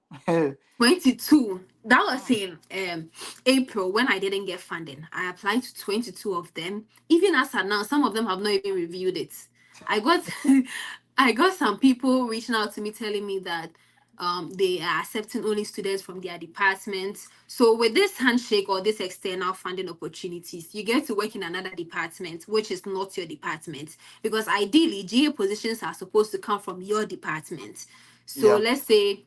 22. That was in April when I didn't get funding. I applied to 22 of them. Even as of now, some of them have not even reviewed it. I got I got some people reaching out to me telling me that they are accepting only students from their departments. So with this handshake or this external funding opportunities, you get to work in another department, which is not your department. Because ideally, GA positions are supposed to come from your department. So Yeah. let's say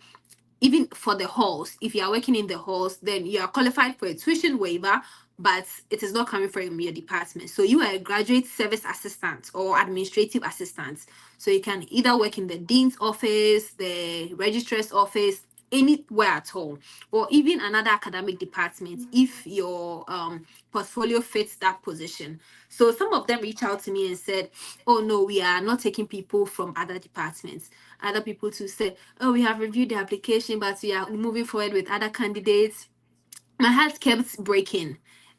even for the halls, if you are working in the halls, then you are qualified for a tuition waiver, but it is not coming from your department. So you are a graduate service assistant or administrative assistant. So you can either work in the dean's office, the registrar's office, anywhere at all, or even another academic department if your portfolio fits that position. So some of them reached out to me and said, oh no, we are not taking people from other departments. Other people to say, oh, we have reviewed the application, but we are moving forward with other candidates. My heart kept breaking.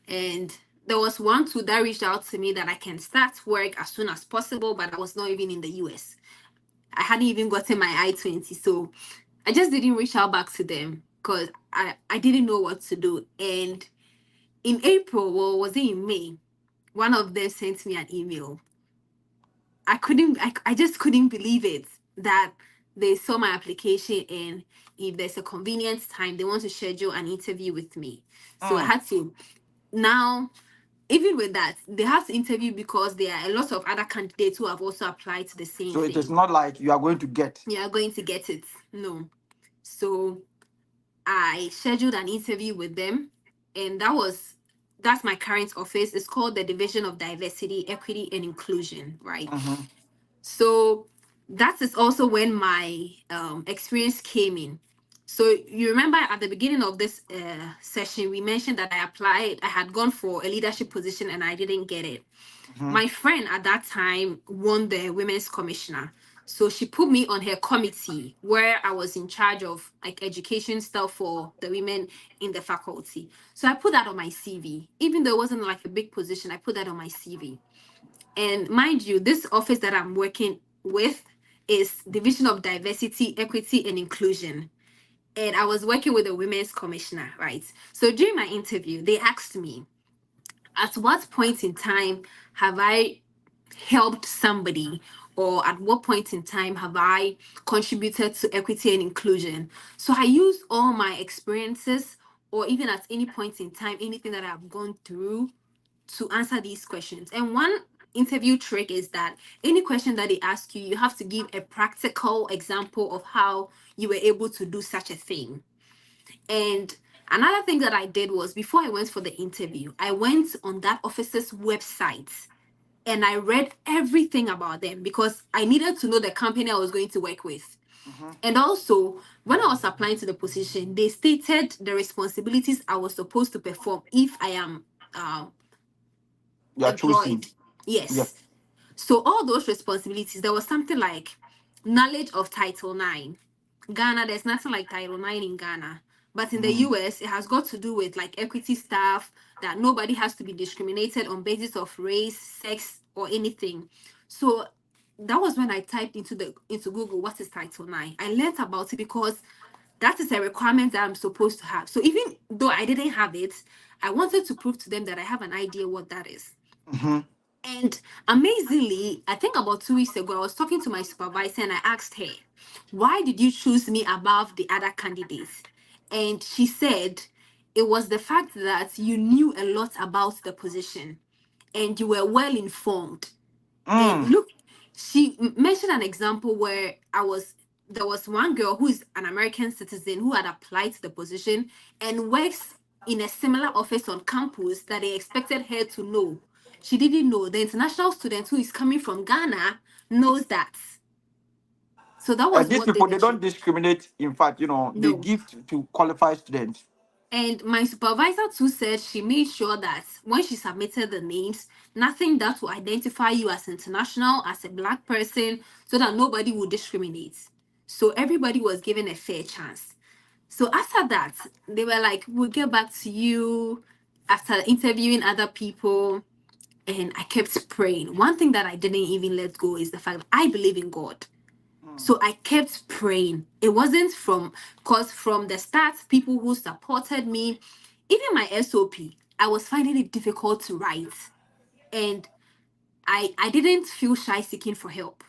And there was one too that reached out to me that I can start work as soon as possible, but I was not even in the US. I hadn't even gotten my I-20. So I just didn't reach out back to them because I didn't know what to do. And in April, or was it in May, one of them sent me an email. I just couldn't believe it that they saw my application, and if there's a convenient time, they want to schedule an interview with me. So I Mm. had to now, even with that, they have to interview because there are a lot of other candidates who have also applied to the same So it is thing. not like you are going to get. You are going to get it. No. So I scheduled an interview with them, and that's my current office. It's called the Division of Diversity, Equity, and Inclusion, right? Mm-hmm. So that is also when my experience came in. So you remember at the beginning of this session, we mentioned that I applied, I had gone for a leadership position and I didn't get it. Mm-hmm. My friend at that time won the women's commissioner. So she put me on her committee where I was in charge of like education stuff for the women in the faculty. So I put that on my CV. Even though it wasn't like a big position, I put that on my CV. And mind you, this office that I'm working with is Division of Diversity, Equity, and Inclusion. And I was working with the Women's Commissioner, right? So during my interview, they asked me, at what point in time have I helped somebody, or at what point in time have I contributed to equity and inclusion? So I use all my experiences, or even at any point in time, anything that I've gone through to answer these questions. And one interview trick is that any question that they ask you, you have to give a practical example of how you were able to do such a thing. And another thing that I did was, before I went for the interview, I went on that office's website and I read everything about them because I needed to know the company I was going to work with. Mm-hmm. And also, when I was applying to the position, they stated the responsibilities I was supposed to perform if I am You are choosing. employed. Yeah. Yes. So all those responsibilities, there was something like knowledge of Title 9. Ghana, there's nothing like Title 9 in Ghana. But in the Mm-hmm. US, it has got to do with like equity stuff, that nobody has to be discriminated on basis of race, sex, or anything. So that was when I typed into Google, what is Title 9? I learned about it because that is a requirement that I'm supposed to have. So even though I didn't have it, I wanted to prove to them that I have an idea what that is. Mm-hmm. And amazingly, I think about 2 weeks ago, I was talking to my supervisor and I asked her, why did you choose me above the other candidates? And she said, it was the fact that you knew a lot about the position and you were well informed. And Mm. look, she mentioned an example where there was one girl who is an American citizen who had applied to the position and works in a similar office on campus that they expected her to know. She didn't know. The international student who is coming from Ghana knows that. So that was And these what they people, were they don't trying. discriminate. In fact, they No. give to qualified students. And my supervisor too said she made sure that when she submitted the names, nothing that will identify you as international, as a black person, so that nobody would discriminate. So everybody was given a fair chance. So after that, they were like, we'll get back to you after interviewing other people. And I kept praying. One thing that I didn't even let go is the fact that I believe in God. So I kept praying. It wasn't because from the start, people who supported me, even my SOP, I was finding it difficult to write. And I didn't feel shy seeking for help.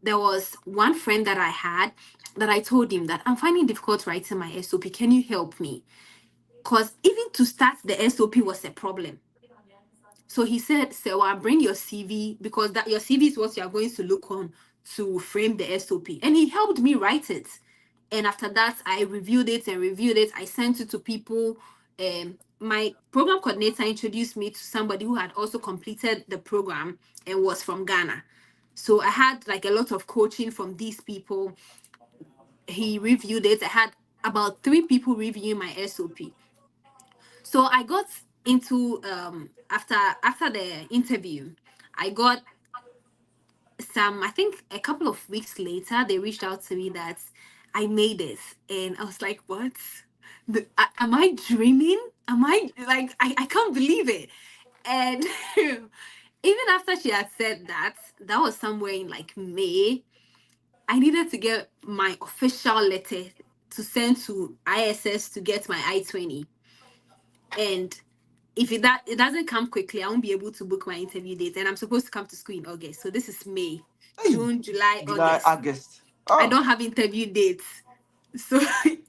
There was one friend that I had that I told him that I'm finding it difficult writing my SOP. Can you help me? Because even to start the SOP was a problem. So he said, Sewa, bring your CV because that your CV is what you are going to look on to frame the SOP. And he helped me write it. And after that, I reviewed it and reviewed it. I sent it to people. My program coordinator introduced me to somebody who had also completed the program and was from Ghana. So I had like a lot of coaching from these people. He reviewed it. I had about 3 people reviewing my SOP. So I got into after the interview, I got some, I think a couple of weeks later, they reached out to me that I made it. And I was like, what? Am I dreaming? Am I like, I can't believe it. And even after she had said that, that was somewhere in like May, I needed to get my official letter to send to ISS to get my I-20. And if it doesn't come quickly, I won't be able to book my interview date. And I'm supposed to come to school in August. So this is May, Hey, June, July, July, August. August. I Oh, don't have interview dates. So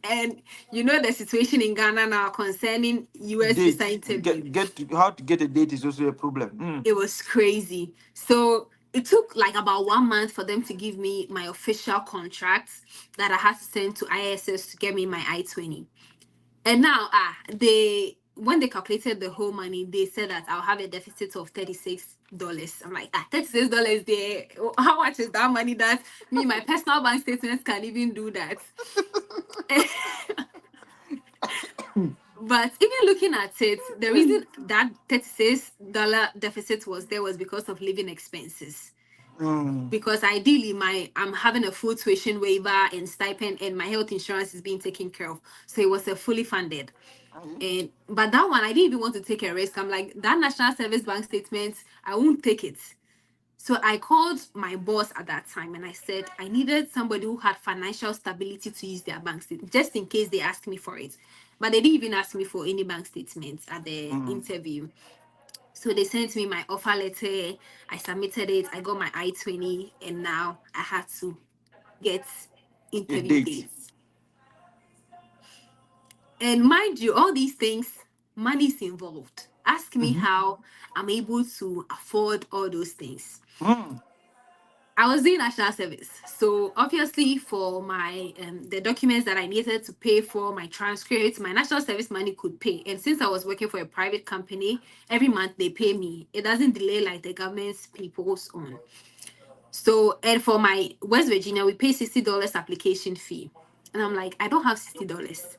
and you know the situation in Ghana now concerning US visa date. interview. How to get a date is also a problem. It was crazy. So it took like about 1 month for them to give me my official contract that I had to send to ISS to get me my I-20. And now, they when they calculated the whole money, they said that I'll have a deficit of $36. I'm like, $36 there. How much is that money that me, my personal bank statements can even do that? But even looking at it, the reason that $36 deficit was there was because of living expenses. Mm. Because ideally I'm having a full tuition waiver and stipend and my health insurance is being taken care of. So it was a fully funded. And but that one I didn't even want to take a risk. I'm like, that national service bank statement, I won't take it. So I called my boss at that time and I said I needed somebody who had financial stability to use their bank statement just in case they asked me for it. But they didn't even ask me for any bank statements at the interview. So they sent me my offer letter. I submitted it. I got my I-20 and now I had to get A interview date. dates. And mind you, all these things, money is involved. Ask me Mm-hmm. how I'm able to afford all those things. Mm. I was doing national service. So obviously for my the documents that I needed to pay for, my transcripts, my national service money could pay. And since I was working for a private company, every month they pay me. It doesn't delay like the government's people's own. So and for my West Virginia, we pay $60 application fee. And I'm like, I don't have $60.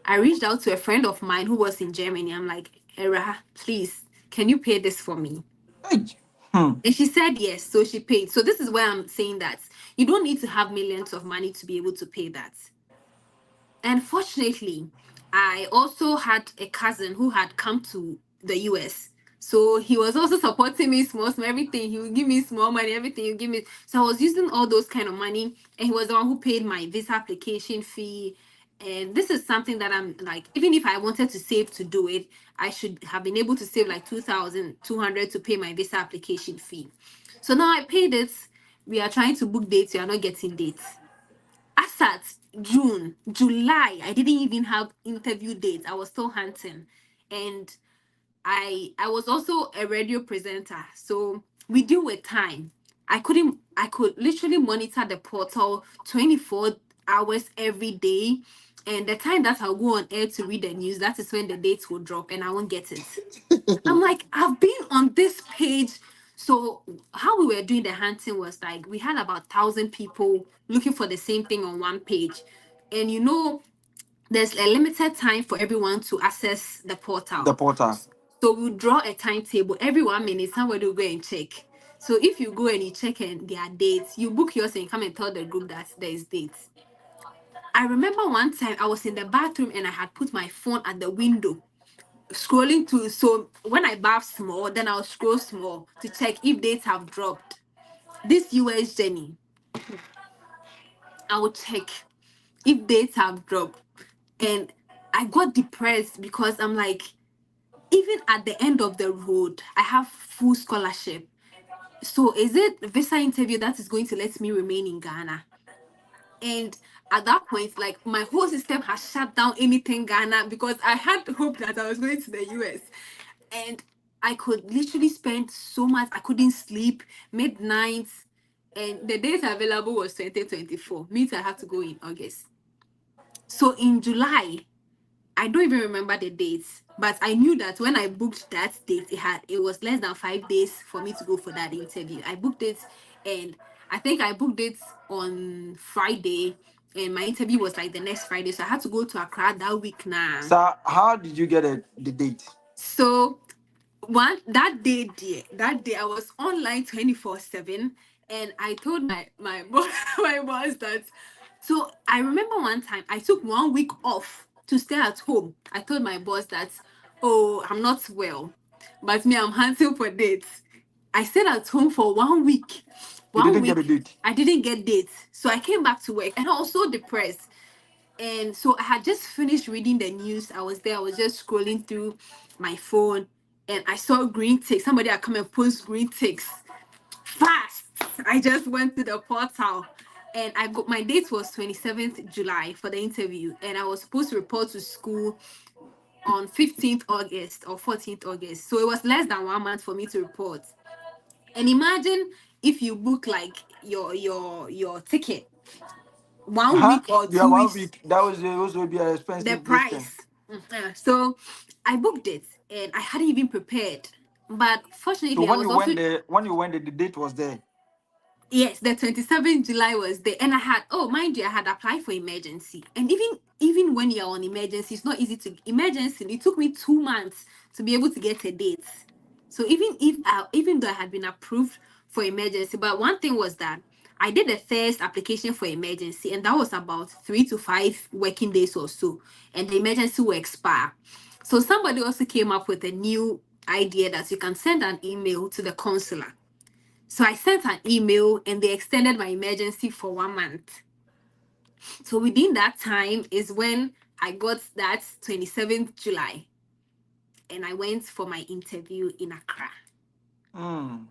I reached out to a friend of mine who was in Germany. I'm like, Era, please, can you pay this for me? Hey. Hmm. And she said yes. So she paid. So this is where I'm saying that you don't need to have millions of money to be able to pay that. And fortunately, I also had a cousin who had come to the US. So he was also supporting me small, everything. He would give me small money, everything you give me. So I was using all those kind of money. And he was the one who paid my visa application fee. And this is something that I'm like, even if I wanted to save to do it, I should have been able to save like 2,200 to pay my visa application fee. So now I paid it. We are trying to book dates. We are not getting dates. As at June, July, I didn't even have interview dates. I was still hunting. And I was also a radio presenter. So we deal with time. I could literally monitor the portal 24 hours every day. And the time that I'll go on air to read the news, that is when the dates will drop and I won't get it. I'm like, I've been on this page. So how we were doing the hunting was like we had about 1,000 people looking for the same thing on one page. And there's a limited time for everyone to access the The portal. portal. So we'll draw a timetable every 1 minute, somebody will go and check. So if you go and you check and there are dates, you book yours and come and tell the group that there is dates. I remember one time I was in the bathroom and I had put my phone at the window scrolling to, so when I bath small, then I'll scroll small to check if dates have dropped. This US journey, I will check if dates have dropped. And I got depressed because I'm like, even at the end of the road, I have full scholarship. So is it visa interview that is going to let me remain in Ghana? And at that point, like my whole system has shut down anything Ghana because I had hope that I was going to the US. And I could literally spend so much. I couldn't sleep midnights. And the date available was 2024. Means I had to go in August. So in July, I don't even remember the dates, but I knew that when I booked that date, it was less than 5 days for me to go for that interview. I booked it, and I think I booked it on Friday, and my interview was like the next Friday, so I had to go to Accra that week now. So how did you get the date? So that day I was online 24/7, and I told my boss my boss that. So I remember one time I took 1 week off to stay at home. I told my boss that, oh, I'm not well, but me, I'm hunting for dates. I stayed at home for 1 week. You One didn't get a week date. I didn't get dates, so I came back to work and I was so depressed. And so I had just finished reading the news. I was there, I was just scrolling through my phone, and I saw green ticks. Somebody had come and post green ticks fast. I just went to the portal and I got, my date was 27th July for the interview, and I was supposed to report to school on 15th August or 14th August. So it was less than 1 month for me to report. And imagine if you book like your ticket one Huh? week or Yeah, two 1 weeks week. That was would be an the expensive distance. price. So I booked it and I hadn't even prepared. But So fortunately, I was also, when you went there, the date was there. yes, the 27th July was there. And I had, oh, mind you, I had applied for emergency. And even when you're on emergency, it's not easy to emergency. It took me 2 months to be able to get a date. So even though I had been approved for emergency, but one thing was that I did the first application for emergency, and that was about 3 to 5 working days or so, and the emergency will expire. So somebody also came up with a new idea that you can send an email to the consular. So I sent an email and they extended my emergency for 1 month. So within that time is when I got that 27th July and I went for my interview in Accra. Hmm.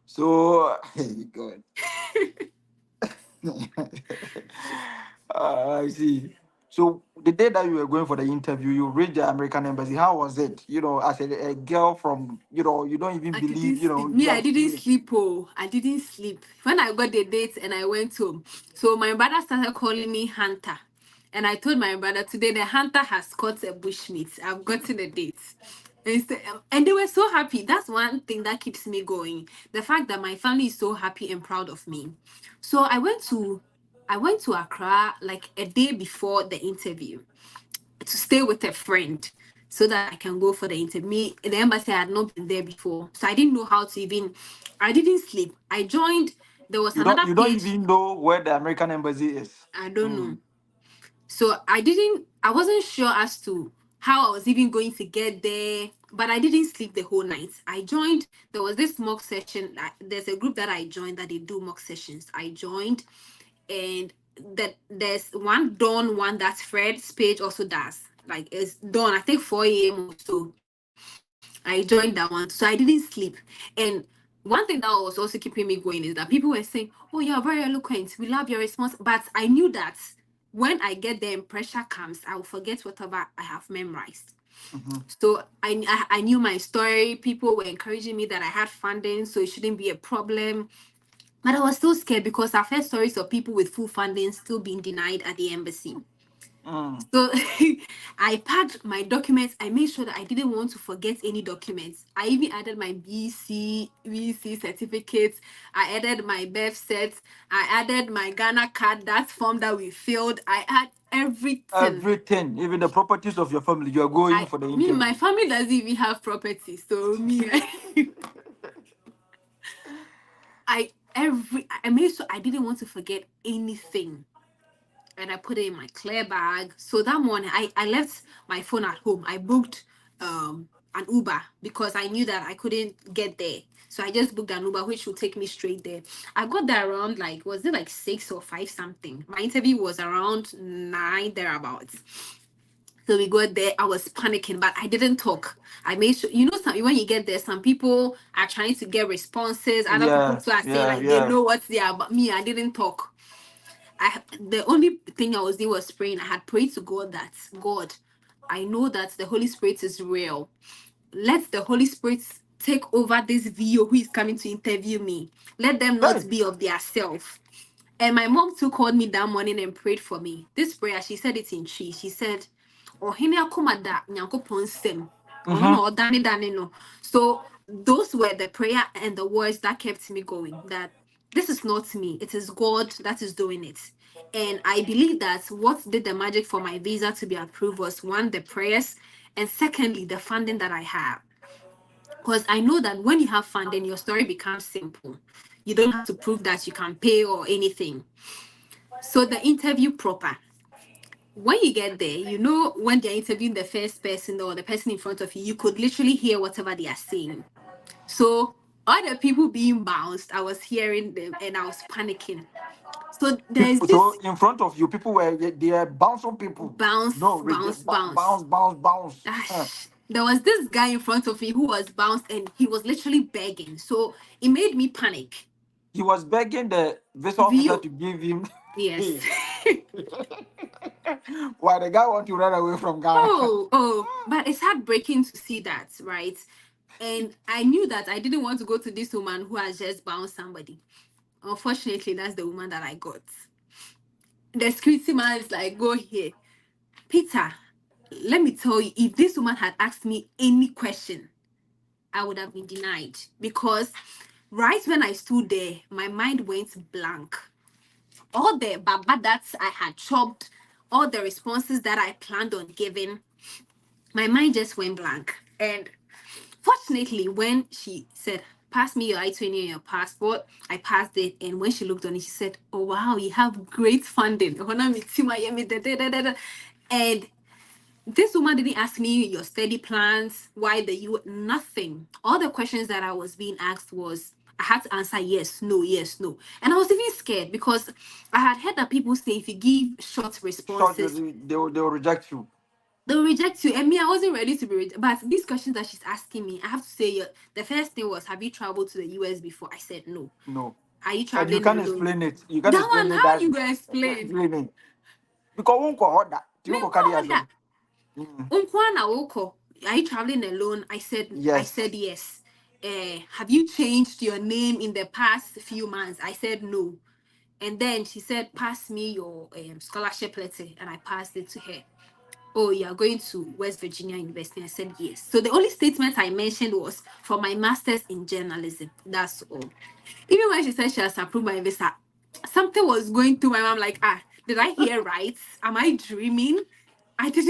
So, hey, God. I see. So the day that you were going for the interview, you reached the American embassy. How was it? As a girl from, you don't even I believe, didn't sleep. you Me, I have didn't to. sleep. Oh, I didn't sleep. When I got the date and I went home, so my brother started calling me Hunter. And I told my brother today the hunter has caught a bushmeat. I've gotten the date. And they were so happy. That's one thing that keeps me going. The fact that my family is so happy and proud of me. So I went to Accra like a day before the interview to stay with a friend so that I can go for the interview. Me, the embassy had not been there before, so I didn't know how to even. I didn't sleep. I joined. There was another You don't page. even know where the American embassy is. I don't Hmm. know. So I didn't. I wasn't sure as to how I was even going to get there. But I didn't sleep the whole night. I joined. There was this mock session. There's a group that I joined that they do mock sessions. I joined, and that there's one dawn one that Fred's page also does. Like it's dawn, I think 4 a.m. or so. I joined that one. So I didn't sleep. And one thing that was also keeping me going is that people were saying, oh, you're very eloquent. We love your response. But I knew that when I get there and pressure comes, I will forget whatever I have memorized. Mhm. So I knew my story. People were encouraging me that I had funding, so it shouldn't be a problem. But I was still scared because I've heard stories of people with full funding still being denied at the embassy. Mm. So I packed my documents. I made sure that I didn't want to forget any documents. I even added my VC certificates. I added my birth cert. I added my Ghana card, that form that we filled. I had everything. Everything, even the properties of your family, you are going for the My interview. family doesn't even have property. So me, I made sure I didn't want to forget anything. And I put it in my clear bag. So that morning, I left my phone at home. I booked an Uber because I knew that I couldn't get there. So I just booked an Uber, which would take me straight there. I got there around like, was it like 6 or 5 something? My interview was around 9 thereabouts. So we got there. I was panicking, but I didn't talk. I made sure, when you get there, some people are trying to get responses. Other people Yeah, too are saying yeah, like they yeah. know what's there, but me, I didn't talk. The only thing I was doing was praying. I had prayed to God that God, I know that the Holy Spirit is real. Let the Holy Spirit take over this VO who is coming to interview me. Let them Hey, not be of their self. And my mom too called me that morning and prayed for me. This prayer, she said it in Chi. She said, "Ohene akoma da Nyankopon nsam. Ono mm-hmm. na odane dane no." So those were the prayer and the words that kept me going. That this is not me. It is God that is doing it. And I believe that what did the magic for my visa to be approved was, one, the prayers, and secondly, the funding that I have. Because I know that when you have funding, your story becomes simple. You don't have to prove that you can pay or anything. So the interview proper. When you get there, when they're interviewing the first person or the person in front of you, you could literally hear whatever they are saying. So all the people being bounced, I was hearing them and I was panicking. So there's People, so this in front of you, people were they are bouncing people. bounce, No, bounce, bounce. bounce, bounce, bounce. There was this guy in front of me who was bounced and he was literally begging. So it made me panic. He was begging the visa officer View. to give him. Yes. Why the guy want to run away from Ghana? But it's heartbreaking to see that, right? And I knew that I didn't want to go to this woman who has just bounced somebody. Unfortunately, that's the woman that I got. The security man is like, "Go here." Peter, let me tell you, if this woman had asked me any question, I would have been denied. Because right when I stood there, my mind went blank. All the baba that I had chopped, all the responses that I planned on giving, my mind just went blank. And fortunately, when she said, "Pass me your I-20 and your passport," I passed it. And when she looked on it, she said, "Oh, wow, you have great funding." And this woman didn't ask me your study plans, why the you, nothing. All the questions that I was being asked was, I had to answer yes, no, yes, no. And I was even scared because I had heard that people say if you give short Short, responses, they will reject you. they'll reject you. And me, I wasn't ready to be rejected. But these questions that she's asking me, I have to say, the first thing was, have you traveled to the US before? I said no. No. Are you And you traveling can alone? explain it. You can That explain one, it how that you gonna explain? explain it. Because won't go order. You Me, go carry us. that. Unkwana Oko, are you traveling alone? I Yes. said yes. Have you changed your name in the past few months? I said no. And then she said, "Pass me your scholarship letter," and I passed it to her. "Oh, you are going to West Virginia University?" I said yes. So the only statement I mentioned was for my master's in journalism. That's all. Even when she said she has approved my visa, something was going through my mind. Like, did I hear right? Am I dreaming? I just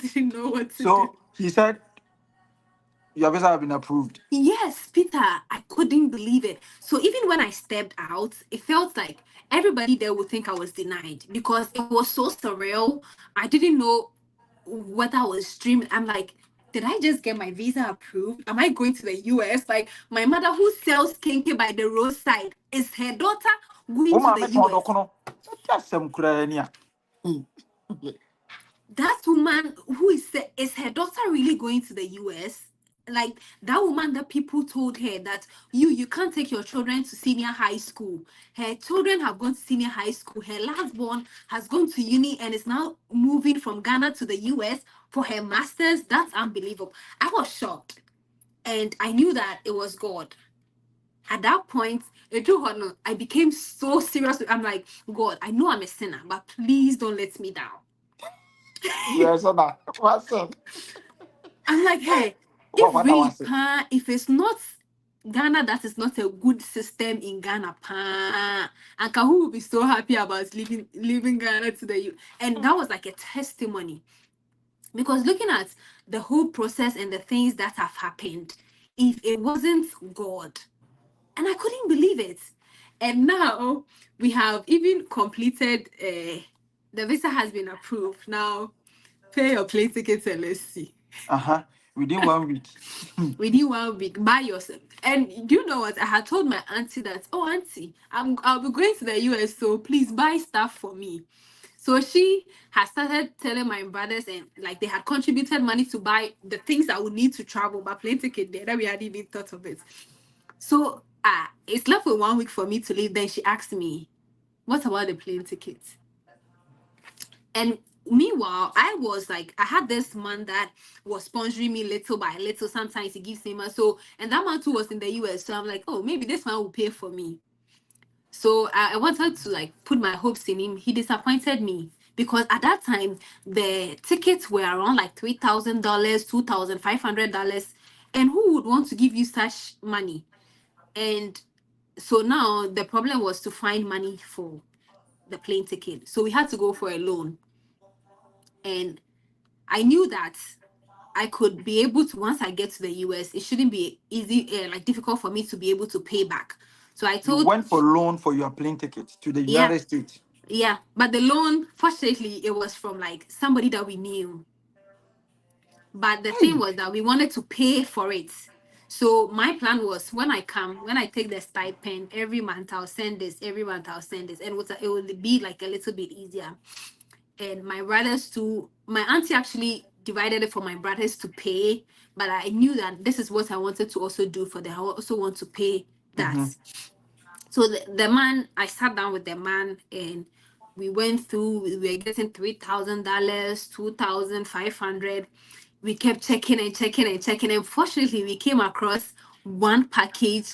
didn't know what to do. So he said your visa have been approved. Yes, Peter, I couldn't believe it. So even when I stepped out, it felt like everybody there would think I was denied because it was so surreal. I didn't know whether I was dreaming. I'm like, did I just get my visa approved? Am I going to the US? Like, my mother who sells kinky by the roadside, is her daughter going to Uma the me ton US? dokono. That's some kurania. That woman who is her daughter really going to the US? Like that woman that people told her that you can't take your children to senior high school. Her children have gone to senior high school. Her last born has gone to uni and is now moving from Ghana to the US for her masters. That's unbelievable. I was shocked. And I knew that it was God. At that point, I became so serious. I'm like, God, I know I'm a sinner, but please don't let me down. Yes, sir. What's it? I'm like, hey, What I want to say? if it's not Ghana, that is not a good system in Ghana, pa, and Kahu will be so happy about leaving Ghana to the U. And that was like a testimony, because looking at the whole process and the things that have happened, if it wasn't God, and I couldn't believe it. And now we have even completed. The visa has been approved. Now pay your plane tickets and let's see. Uh-huh. Within 1 week. Within 1 week, buy yourself. And do you know what? I had told my auntie that, oh auntie, I'll be going to the US, so please buy stuff for me. So she has started telling my brothers, and like they had contributed money to buy the things I would need to travel, but plane ticket there that we hadn't even thought of it. So it's left with 1 week for me to leave. Then she asked me, what about the plane ticket? And meanwhile, I had this man that was sponsoring me little by little. Sometimes he gives me money. So, and that man too was in the US. So I'm like, oh, maybe this man will pay for me. So I wanted to like put my hopes in him. He disappointed me because at that time the tickets were around like $3,000, $2,500, and who would want to give you such money? And so now the problem was to find money for the plane ticket. So we had to go for a loan. And I knew that I could be able to, once I get to the US, it shouldn't be easy, like difficult for me to be able to pay back. So I You told, went for loan for your plane ticket to the yeah, United States. yeah. But the loan, fortunately, it was from like somebody that we knew. But the thing Hey. was that we wanted to pay for it. So my plan was when I take the stipend every month, I'll send this, every month I'll send this. And it would be like a little bit easier. And my brothers too, my auntie actually divided it for my brothers to pay, but I knew that this is what I wanted to also do for them. I also want to pay that. Mm-hmm. So the man, I sat down with the man and we went through, we were getting $3,000, 2,500. We kept checking and checking and checking. And fortunately, we came across one package,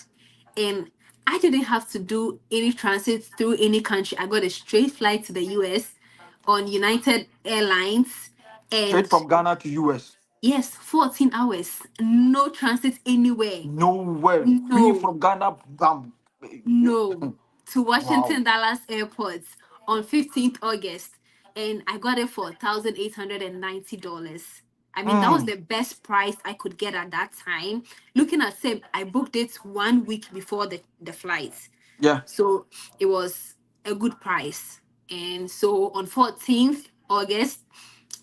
and I didn't have to do any transit through any country. I got a straight flight to the US on United Airlines. Straight And from Ghana to US. yes, 14 hours, no transit anywhere. Nowhere. Free No. from Ghana. Bam. No, to Wow. Washington Dallas Airport on 15th August, and I got it for $1,890. I mean, that was Mm. the best price I could get at that time. Looking at SIP, I booked it 1 week before the flight. Yeah. So it was a good price. And so on 14th August,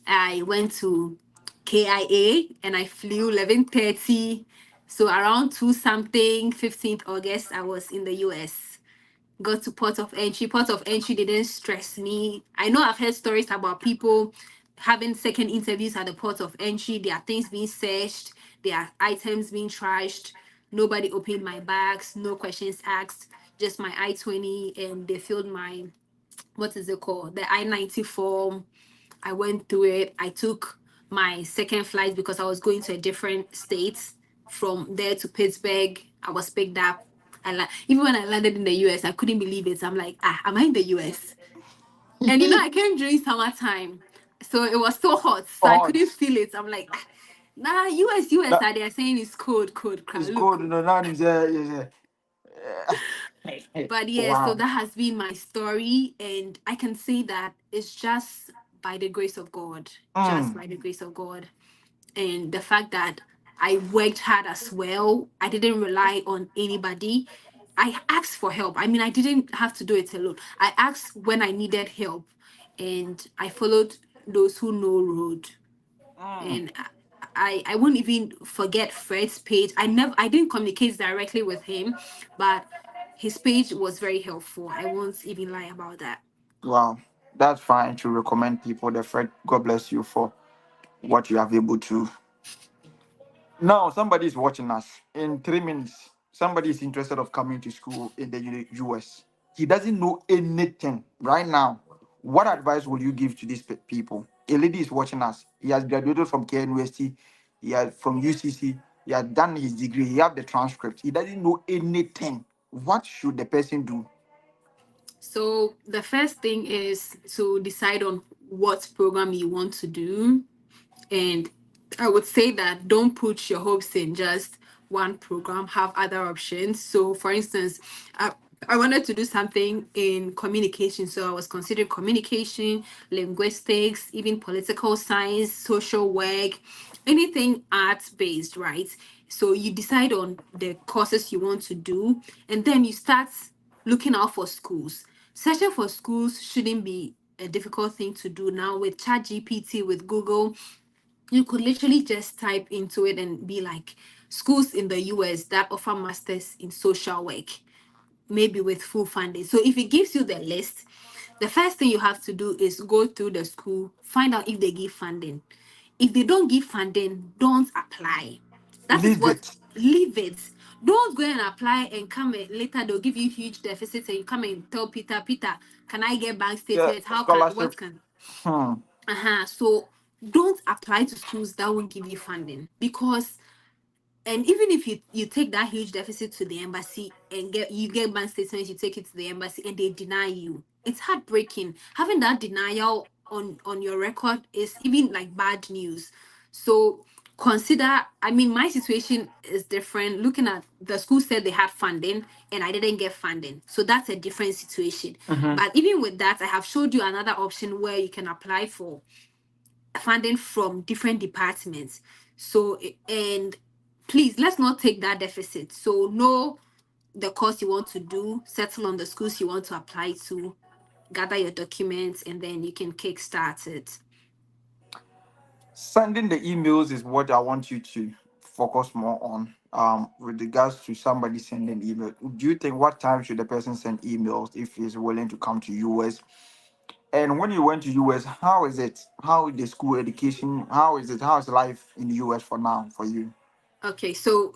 I went to KIA and I flew 11:30. So around 2 something, 15th August, I was in the US. Got to port of entry. Port of entry didn't stress me. I know I've heard stories about people having second interviews at the port of entry. There are things being searched, there are items being trashed. Nobody opened my bags, no questions asked, just my I-20, and they filled my, what is it called? The I-90 form. I went through it. I took my second flight because I was going to a different state. From there to Pittsburgh, I was picked up. Even when I landed in the US, I couldn't believe it. I'm like, am I in the US? And I came during summertime, so it was so hot, so I Hot. couldn't feel it. I'm like, nah, US, That are they saying it's cold, cold, is crowd. cold. Look. No, now is But yeah, so wow. that has been my story, and I can say that it's just by the grace of God, just Mm. by the grace of God, and the fact that I worked hard as well. I didn't rely on anybody. I asked for help. I mean, I didn't have to do it alone. I asked when I needed help, and I followed those who know road. Mm. And I won't even forget Fred's page. I didn't communicate directly with him, but his page was very helpful. I won't even lie about that. Wow. That's fine to recommend people. The Fred, God bless you for what you have able to. Now, somebody is watching us. In 3 minutes, somebody is interested of coming to school in the US. He doesn't know anything right now. What advice would you give to these people? A lady is watching us. He has graduated from KNUST. He has from UCC. He has done his degree. He have the transcript. He doesn't know anything. What should the person do? So the first thing is to decide on what program you want to do. And I would say that don't put your hopes in just one program, have other options. So, for instance, I wanted to do something in communication. So, I was considering communication, linguistics, even political science, social work, anything arts based, right? So, you decide on the courses you want to do, and then you start looking out for schools. Searching for schools shouldn't be a difficult thing to do now with ChatGPT, with Google. You could literally just type into it and be like schools in the US that offer masters in social work, maybe with full funding. So if it gives you the list, the first thing you have to do is go through the school, find out if they give funding. If they don't give funding, don't apply. That is Leave what, it. leave it. Don't go and apply and come later they'll give you huge deficits and you come and tell Peter, can I get bank Yeah, statements? How can scholarship. what can Hmm. so don't apply to schools that won't give you funding, because and even if you take that huge deficit to the embassy and get bank statements, you take it to the embassy and they deny you, it's heartbreaking. Having that denial on your record is even like bad news. So consider, I mean, my situation is different. Looking at the school said they had funding and I didn't get funding, so that's a different situation. Mhm. But even with that, I have showed you another option where you can apply for funding from different departments. So, and please, let's not take that deficit. So, know the course you want to do, settle on the schools you want to apply to, gather your documents, and then you can kickstart it. Sending the emails is what I want you to focus more on. With regards to somebody sending email, do you think what time should the person send emails if he's willing to come to US? And when you went to US, how is it? How is the school education? How is it? How is life in the US for now for you? Okay, so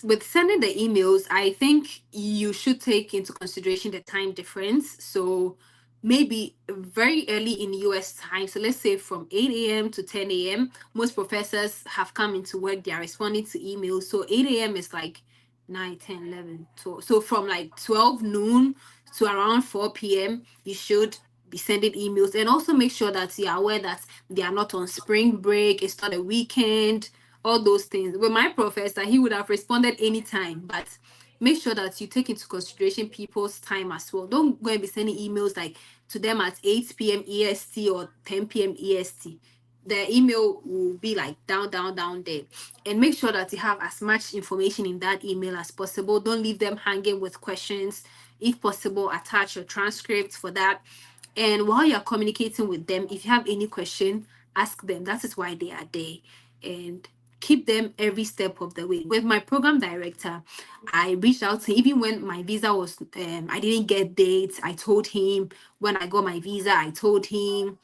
with sending the emails, I think you should take into consideration the time difference. So maybe very early in US time, so let's say from 8 a.m. to 10 a.m., most professors have come into work, they are responding to emails. So 8 a.m. is like 9, 10, 11, 12. So from like 12 noon to around 4 p.m., you should be sending emails, and also make sure that you are aware that they are not on spring break, it's not a weekend, all those things. With my professor, he would have responded anytime, but make sure that you take into consideration people's time as well. Don't go and be sending emails like to them at 8 p.m. EST or 10 p.m. EST. The email will be like down there. And make sure that you have as much information in that email as possible. Don't leave them hanging with questions. If possible, attach your transcript for that. And while you're communicating with them, if you have any question, ask them. That is why they are there. And keep them every step of the way. With my program director, I reached out to him. Even when my visa was, I didn't get dates. I told him when I got my visa. I told him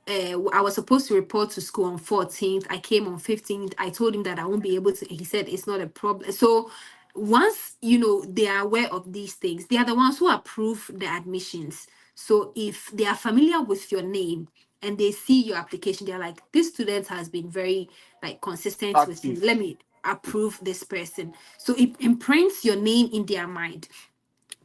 I was supposed to report to school on 14th. I came on 15th. I told him that I won't be able to. He said it's not a problem. So once they are aware of these things, they are the ones who approve the admissions. So if they are familiar with your name and they see your application, they're like, this student has been very like consistent with me. Active. Let me approve this person. So it imprints your name in their mind.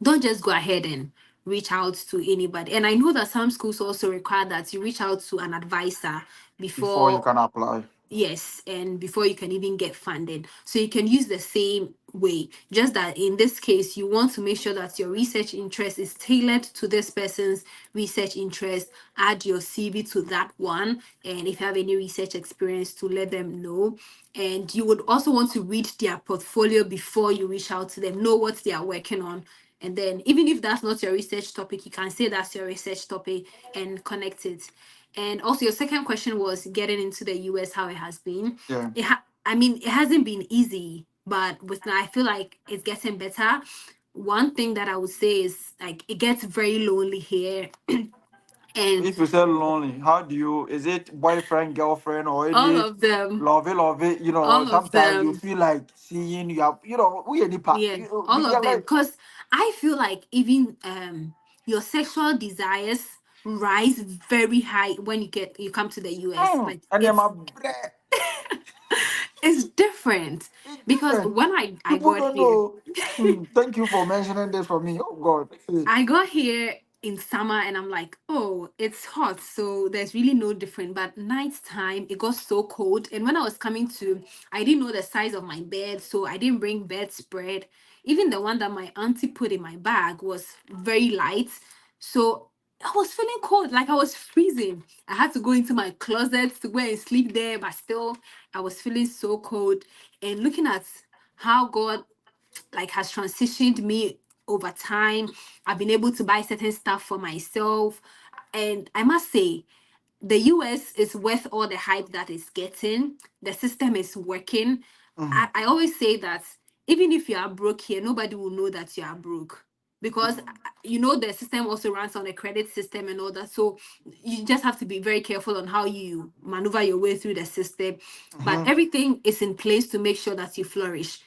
Don't just go ahead and reach out to anybody. And I know that some schools also require that you reach out to an advisor Before you before, can apply. yes, and before you can even get funding. So you can use the same way. Just that in this case, you want to make sure that your research interest is tailored to this person's research interest. Add your CV to that one. And if you have any research experience, to let them know. And you would also want to read their portfolio before you reach out to them, know what they are working on. And then, even if that's not your research topic, you can say that's your research topic and connect it. And also, your second question was getting into the US, how it has been. Yeah. I mean, it hasn't been easy, but with now, I feel like it's getting better. One thing that I would say is like it gets very lonely here, and If you say lonely, how do you? Is it boyfriend, girlfriend, or all any of them, love it? You know, all of sometimes you them, feel like seeing you have, we any part. yeah, all of them. Like, Because I feel like even your sexual desires rise very high when you come to the US. Like and then it's my bread. It's different It's because different. when I People got don't here, know. Thank you for mentioning this for me. Oh God. I got here in summer and I'm like, oh, it's hot, so there's really no different. But nighttime, it got so cold. And when I was coming to, I didn't know the size of my bed, so I didn't bring bedspread. Even the one that my auntie put in my bag was very light. So I was feeling cold, like I was freezing. I had to go into my closet to go and sleep there, but still, I was feeling so cold. And looking at how God like has transitioned me over time. I've been able to buy certain stuff for myself. And I must say, the US is worth all the hype that it's getting. The system is working. Mhm. I always say that even if you are broke here, nobody will know that you are broke. Because you know the system also runs on a credit system and all that. So you just have to be very careful on how you maneuver your way through the system. But Mhm. everything is in place to make sure that you flourish.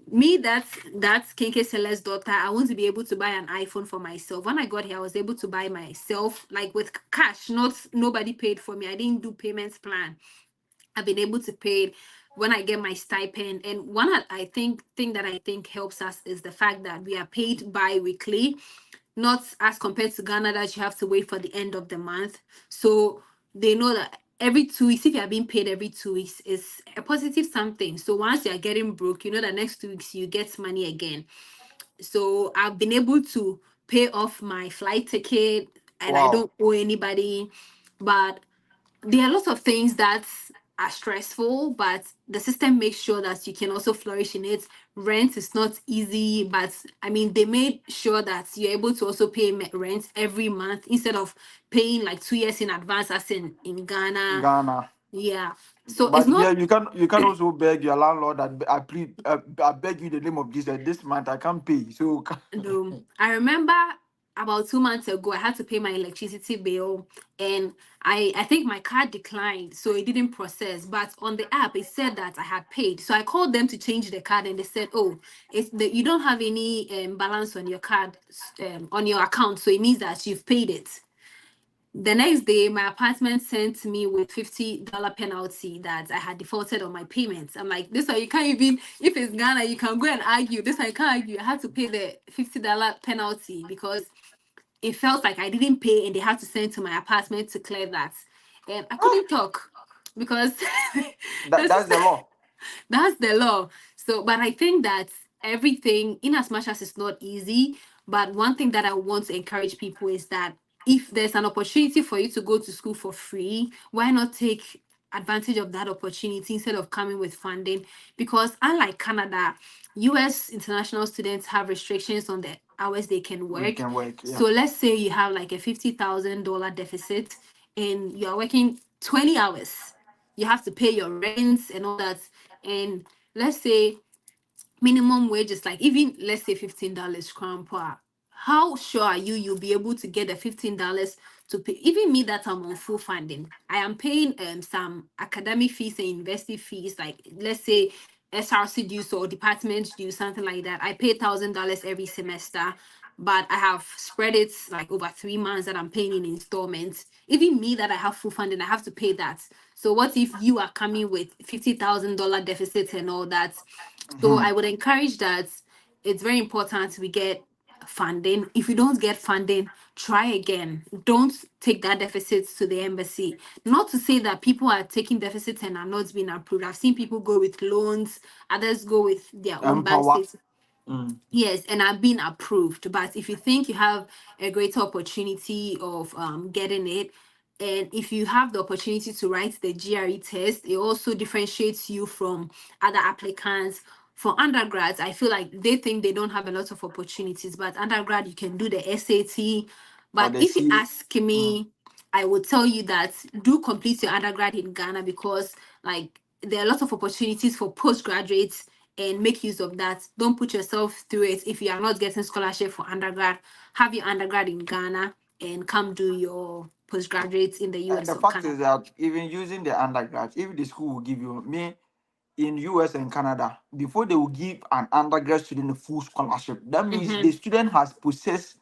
Me, that's Kenke Seller's daughter. I want to be able to buy an iPhone for myself. When I got here, I was able to buy myself like with cash, not nobody paid for me. I didn't do payments plan. I've been able to pay it when I get my stipend. And one I think thing that I think helps us is the fact that we are paid bi-weekly, not as compared to Ghana that you have to wait for the end of the month. So they know that every 2 weeks, if you are being paid every 2 weeks, is a positive something. So once you are getting broke, you know that next 2 weeks you get money again. So I've been able to pay off my flight ticket and I Wow. don't owe anybody. But there are lots of things that are stressful, but the system makes sure that you can also flourish in it. Rent is not easy, but I mean, they made sure that you're able to also pay rent every month instead of paying like 2 years in advance, as in Ghana. Ghana. Yeah. So it's But not. here you can also beg your landlord that I beg you in the name of Jesus this month I can't pay. So No, I remember about 2 months ago, I had to pay my electricity bill, and I think my card declined, so it didn't process. But on the app, it said that I had paid. So I called them to change the card, and they said, "Oh, you don't have any balance on your card, on your account, so it means that you've paid it." The next day, my apartment sent me with $50 penalty that I had defaulted on my payments. I'm like, this one you can't even, if it's Ghana, you can go and argue. This one you can't argue. I had to pay the $50 penalty because it felt like I didn't pay and they had to send to my apartment to clear that. And I couldn't talk because the that's system, the law. that's the law. So, but I think that everything, in as much as it's not easy, but one thing that I want to encourage people is that if there's an opportunity for you to go to school for free, why not take advantage of that opportunity instead of coming with funding? Because unlike Canada, US international students have restrictions on the hours they can We work. can work, yeah. So let's say you have like a $50,000 deficit and you're working 20 hours. You have to pay your rents and all that. And let's say minimum wage is like even let's say $15 crown per hour. How sure are you'll be able to get the $15 to pay? Even me that I'm on full funding, I am paying some academic fees and university fees, like let's say SRC dues or department dues, something like that. I pay $1,000 every semester, but I have spread it like over 3 months that I'm paying in installments. Even me that I have full funding, I have to pay that. So what if you are coming with $50,000 deficit and all that? So Mhm. I would encourage that it's very important we get funding. If you don't get funding, try again. Don't take that deficit to the embassy. Not to say that people are taking deficits and are not being approved. I've seen people go with loans, others go with their own bank Empower. statements. Yes, and I've been approved. But if you think you have a greater opportunity of getting it, and if you have the opportunity to write the GRE test, it also differentiates you from other applicants. For undergrads, I feel like they think they don't have a lot of opportunities, but undergrad, you can do the SAT. Or But they if you see. ask me, I would tell you that do complete your undergrad in Ghana because, like, there are lots of opportunities for postgraduates and make use of that. Don't put yourself through it if you are not getting scholarship for undergrad. Have your undergrad in Ghana and come do your postgraduate in the And US the or fact is Canada. that even using the undergrad, if the school will give you me in US and Canada, before they will give an undergrad student a full scholarship, that means Mm-hmm. the student has possessed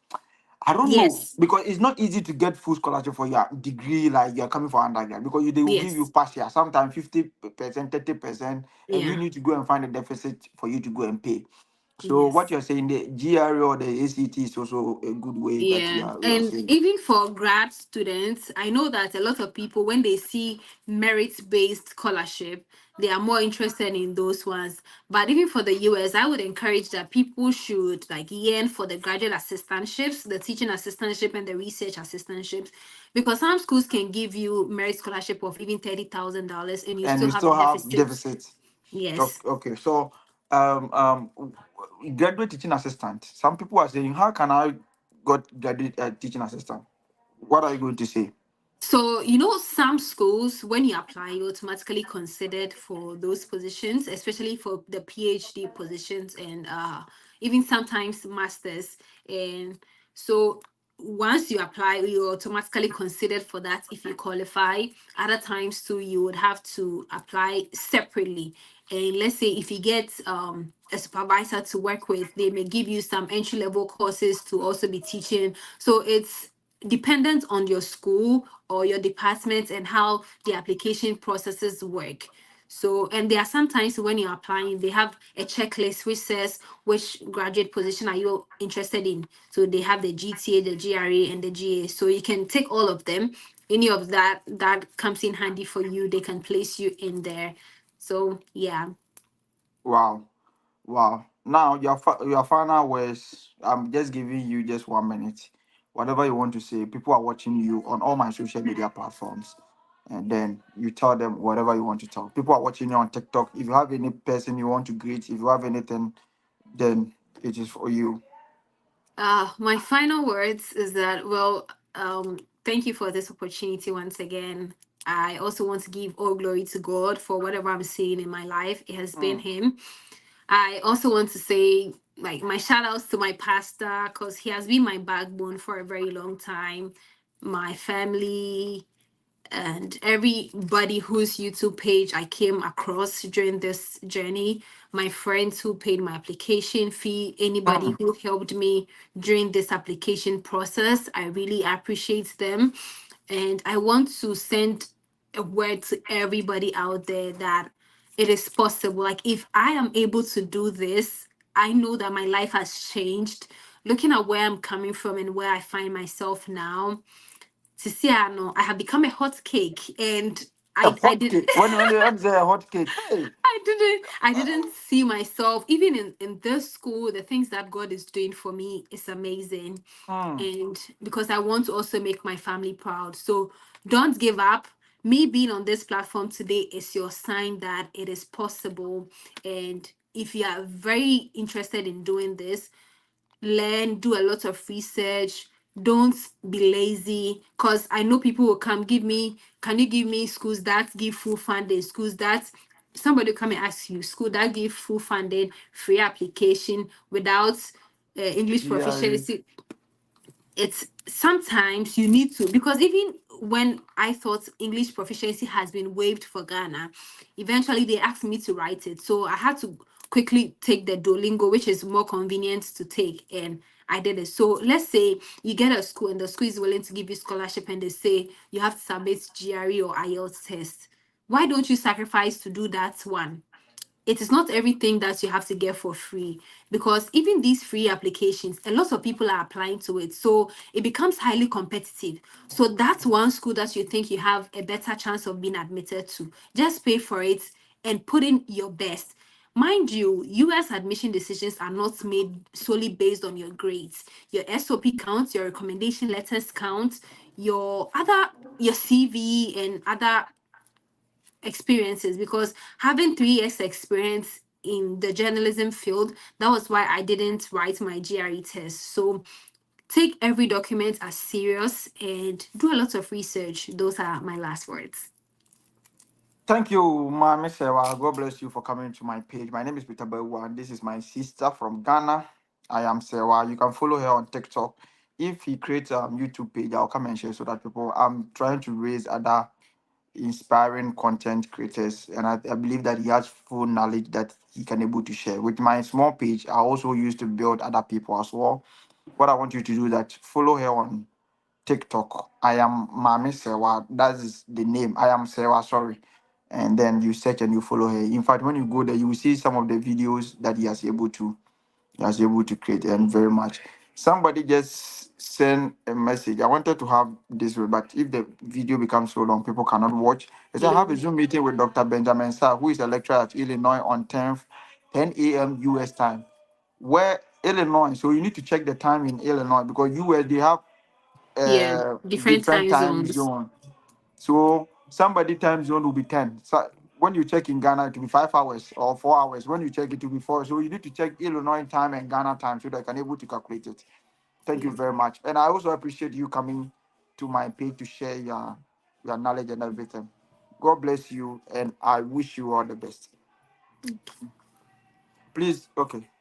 I don't know Yes. because it's not easy to get full scholarship for your degree, like you're coming for undergrad, because they will give you Yes. partial, sometimes 50%, 30%, and you Yeah. need to go and find a deficit for you to go and pay. So what Yes. you're saying, the GRE or the ACT is also a good way that Yeah, you are and saying. even for grad students, I know that a lot of people, when they see merit-based scholarship, they are more interested in those ones. But even for the US, I would encourage that people should like yearn for the graduate assistantships, the teaching assistantship, and the research assistantships, because some schools can give you merit scholarship of even $30,000, and you And still you have a still have deficit. deficits. Yes. Okay, okay. So graduate teaching assistant. Some people are saying, how can I got graduate teaching assistant? What are you going to say? So, some schools, when you apply, you automatically considered for those positions, especially for the PhD positions and even sometimes masters. And so, once you apply, you're automatically considered for that if you qualify. Other times, too, you would have to apply separately. And let's say if you get a supervisor to work with, they may give you some entry level courses to also be teaching. So, it's dependent on your school or your department and how the application processes work. So, and there are sometimes when you're applying, they have a checklist which says which graduate position are you interested in. So they have the GTA, the GRA, and the GA. So you can take all of them. Any of that comes in handy for you, they can place you in there. So yeah. Wow. Wow. Now your final words. I'm just giving you just 1 minute. Whatever you want to say. People are watching you on all my social media platforms. And then you tell them whatever you want to tell. People are watching you on TikTok. If you have any person you want to greet, if you have anything, then it is for you. My final words is that, well, thank you for this opportunity once again. I also want to give all glory to God for whatever I'm seeing in my life. It has been Mm. Him. I also want to say, like, my shout outs to my pastor because he has been my backbone for a very long time. My family, and everybody whose YouTube page I came across during this journey, my friends who paid my application fee, anybody Mm. who helped me during this application process, I really appreciate them. And I want to send a word to everybody out there that it is possible. Like, if I am able to do this, I know that my life has changed. Looking at where I'm coming from and where I find myself now, Tisiano, I have become a hot cake, and A I hot did cake. When they say a hot cake, hey. I didn't see myself even in this school. The things that God is doing for me is amazing, Mm. and because I want to also make my family proud. So don't give up. Me being on this platform today is your sign that it is possible, and if you are very interested in doing this, learn, do a lot of research. Don't be lazy, because I know people will come give me, can you give me schools that give full funding, schools that somebody will come and ask you, school that give full funding, free application without English GRE. proficiency. It's sometimes you need to, because even when I thought English proficiency has been waived for Ghana, eventually they asked me to write it, so I had to quickly take the Duolingo, which is more convenient to take, and I did it. So let's say you get a school and the school is willing to give you scholarship and they say you have to submit GRE or IELTS test. Why don't you sacrifice to do that one? It is not everything that you have to get for free, because even these free applications, a lot of people are applying to it, so it becomes highly competitive. So that's one school that you think you have a better chance of being admitted to. Just pay for it and put in your best. Mind you, US admission decisions are not made solely based on your grades. Your SOP counts, your recommendation letters count, your CV and other experiences, because having 3 years experience in the journalism field, that was why I didn't write my GRE test. So take every document as serious and do a lot of research. Those are my last words. Thank you, Mami Sewa. God bless you for coming to my page. My name is Peter Bewa, and this is my sister from Ghana. I am Sewa. You can follow her on TikTok. If he creates a YouTube page, I'll come and share so that people. I'm trying to raise other inspiring content creators, and I believe that he has full knowledge that he can able to share. With my small page, I also use to build other people as well. What I want you to do is that follow her on TikTok. I am Mami Sewa. That is the name. I am Sewa, sorry. And then you search and you follow her. In fact, when you go there, you will see some of the videos that he has able to create, and very much. Somebody just send a message. I wanted to have this, but if the video becomes so long, people cannot watch. They say I Yeah. have a Zoom meeting with Dr. Benjamin Sarr, who is a lecturer at Illinois on 10th, 10 a.m. US time. Where Illinois, so you need to check the time in Illinois because US they have Yeah. Different different time time zones. zone. So somebody time zone will be 10. So when you check in Ghana, it will be 5 hours or 4 hours. When you check it will be 4. So you need to check Illinois time and Ghana time so that I can able to calculate it. Thank you Yeah. very much. And I also appreciate you coming to my page to share your knowledge and everything. God bless you and I wish you all the best. Please, okay.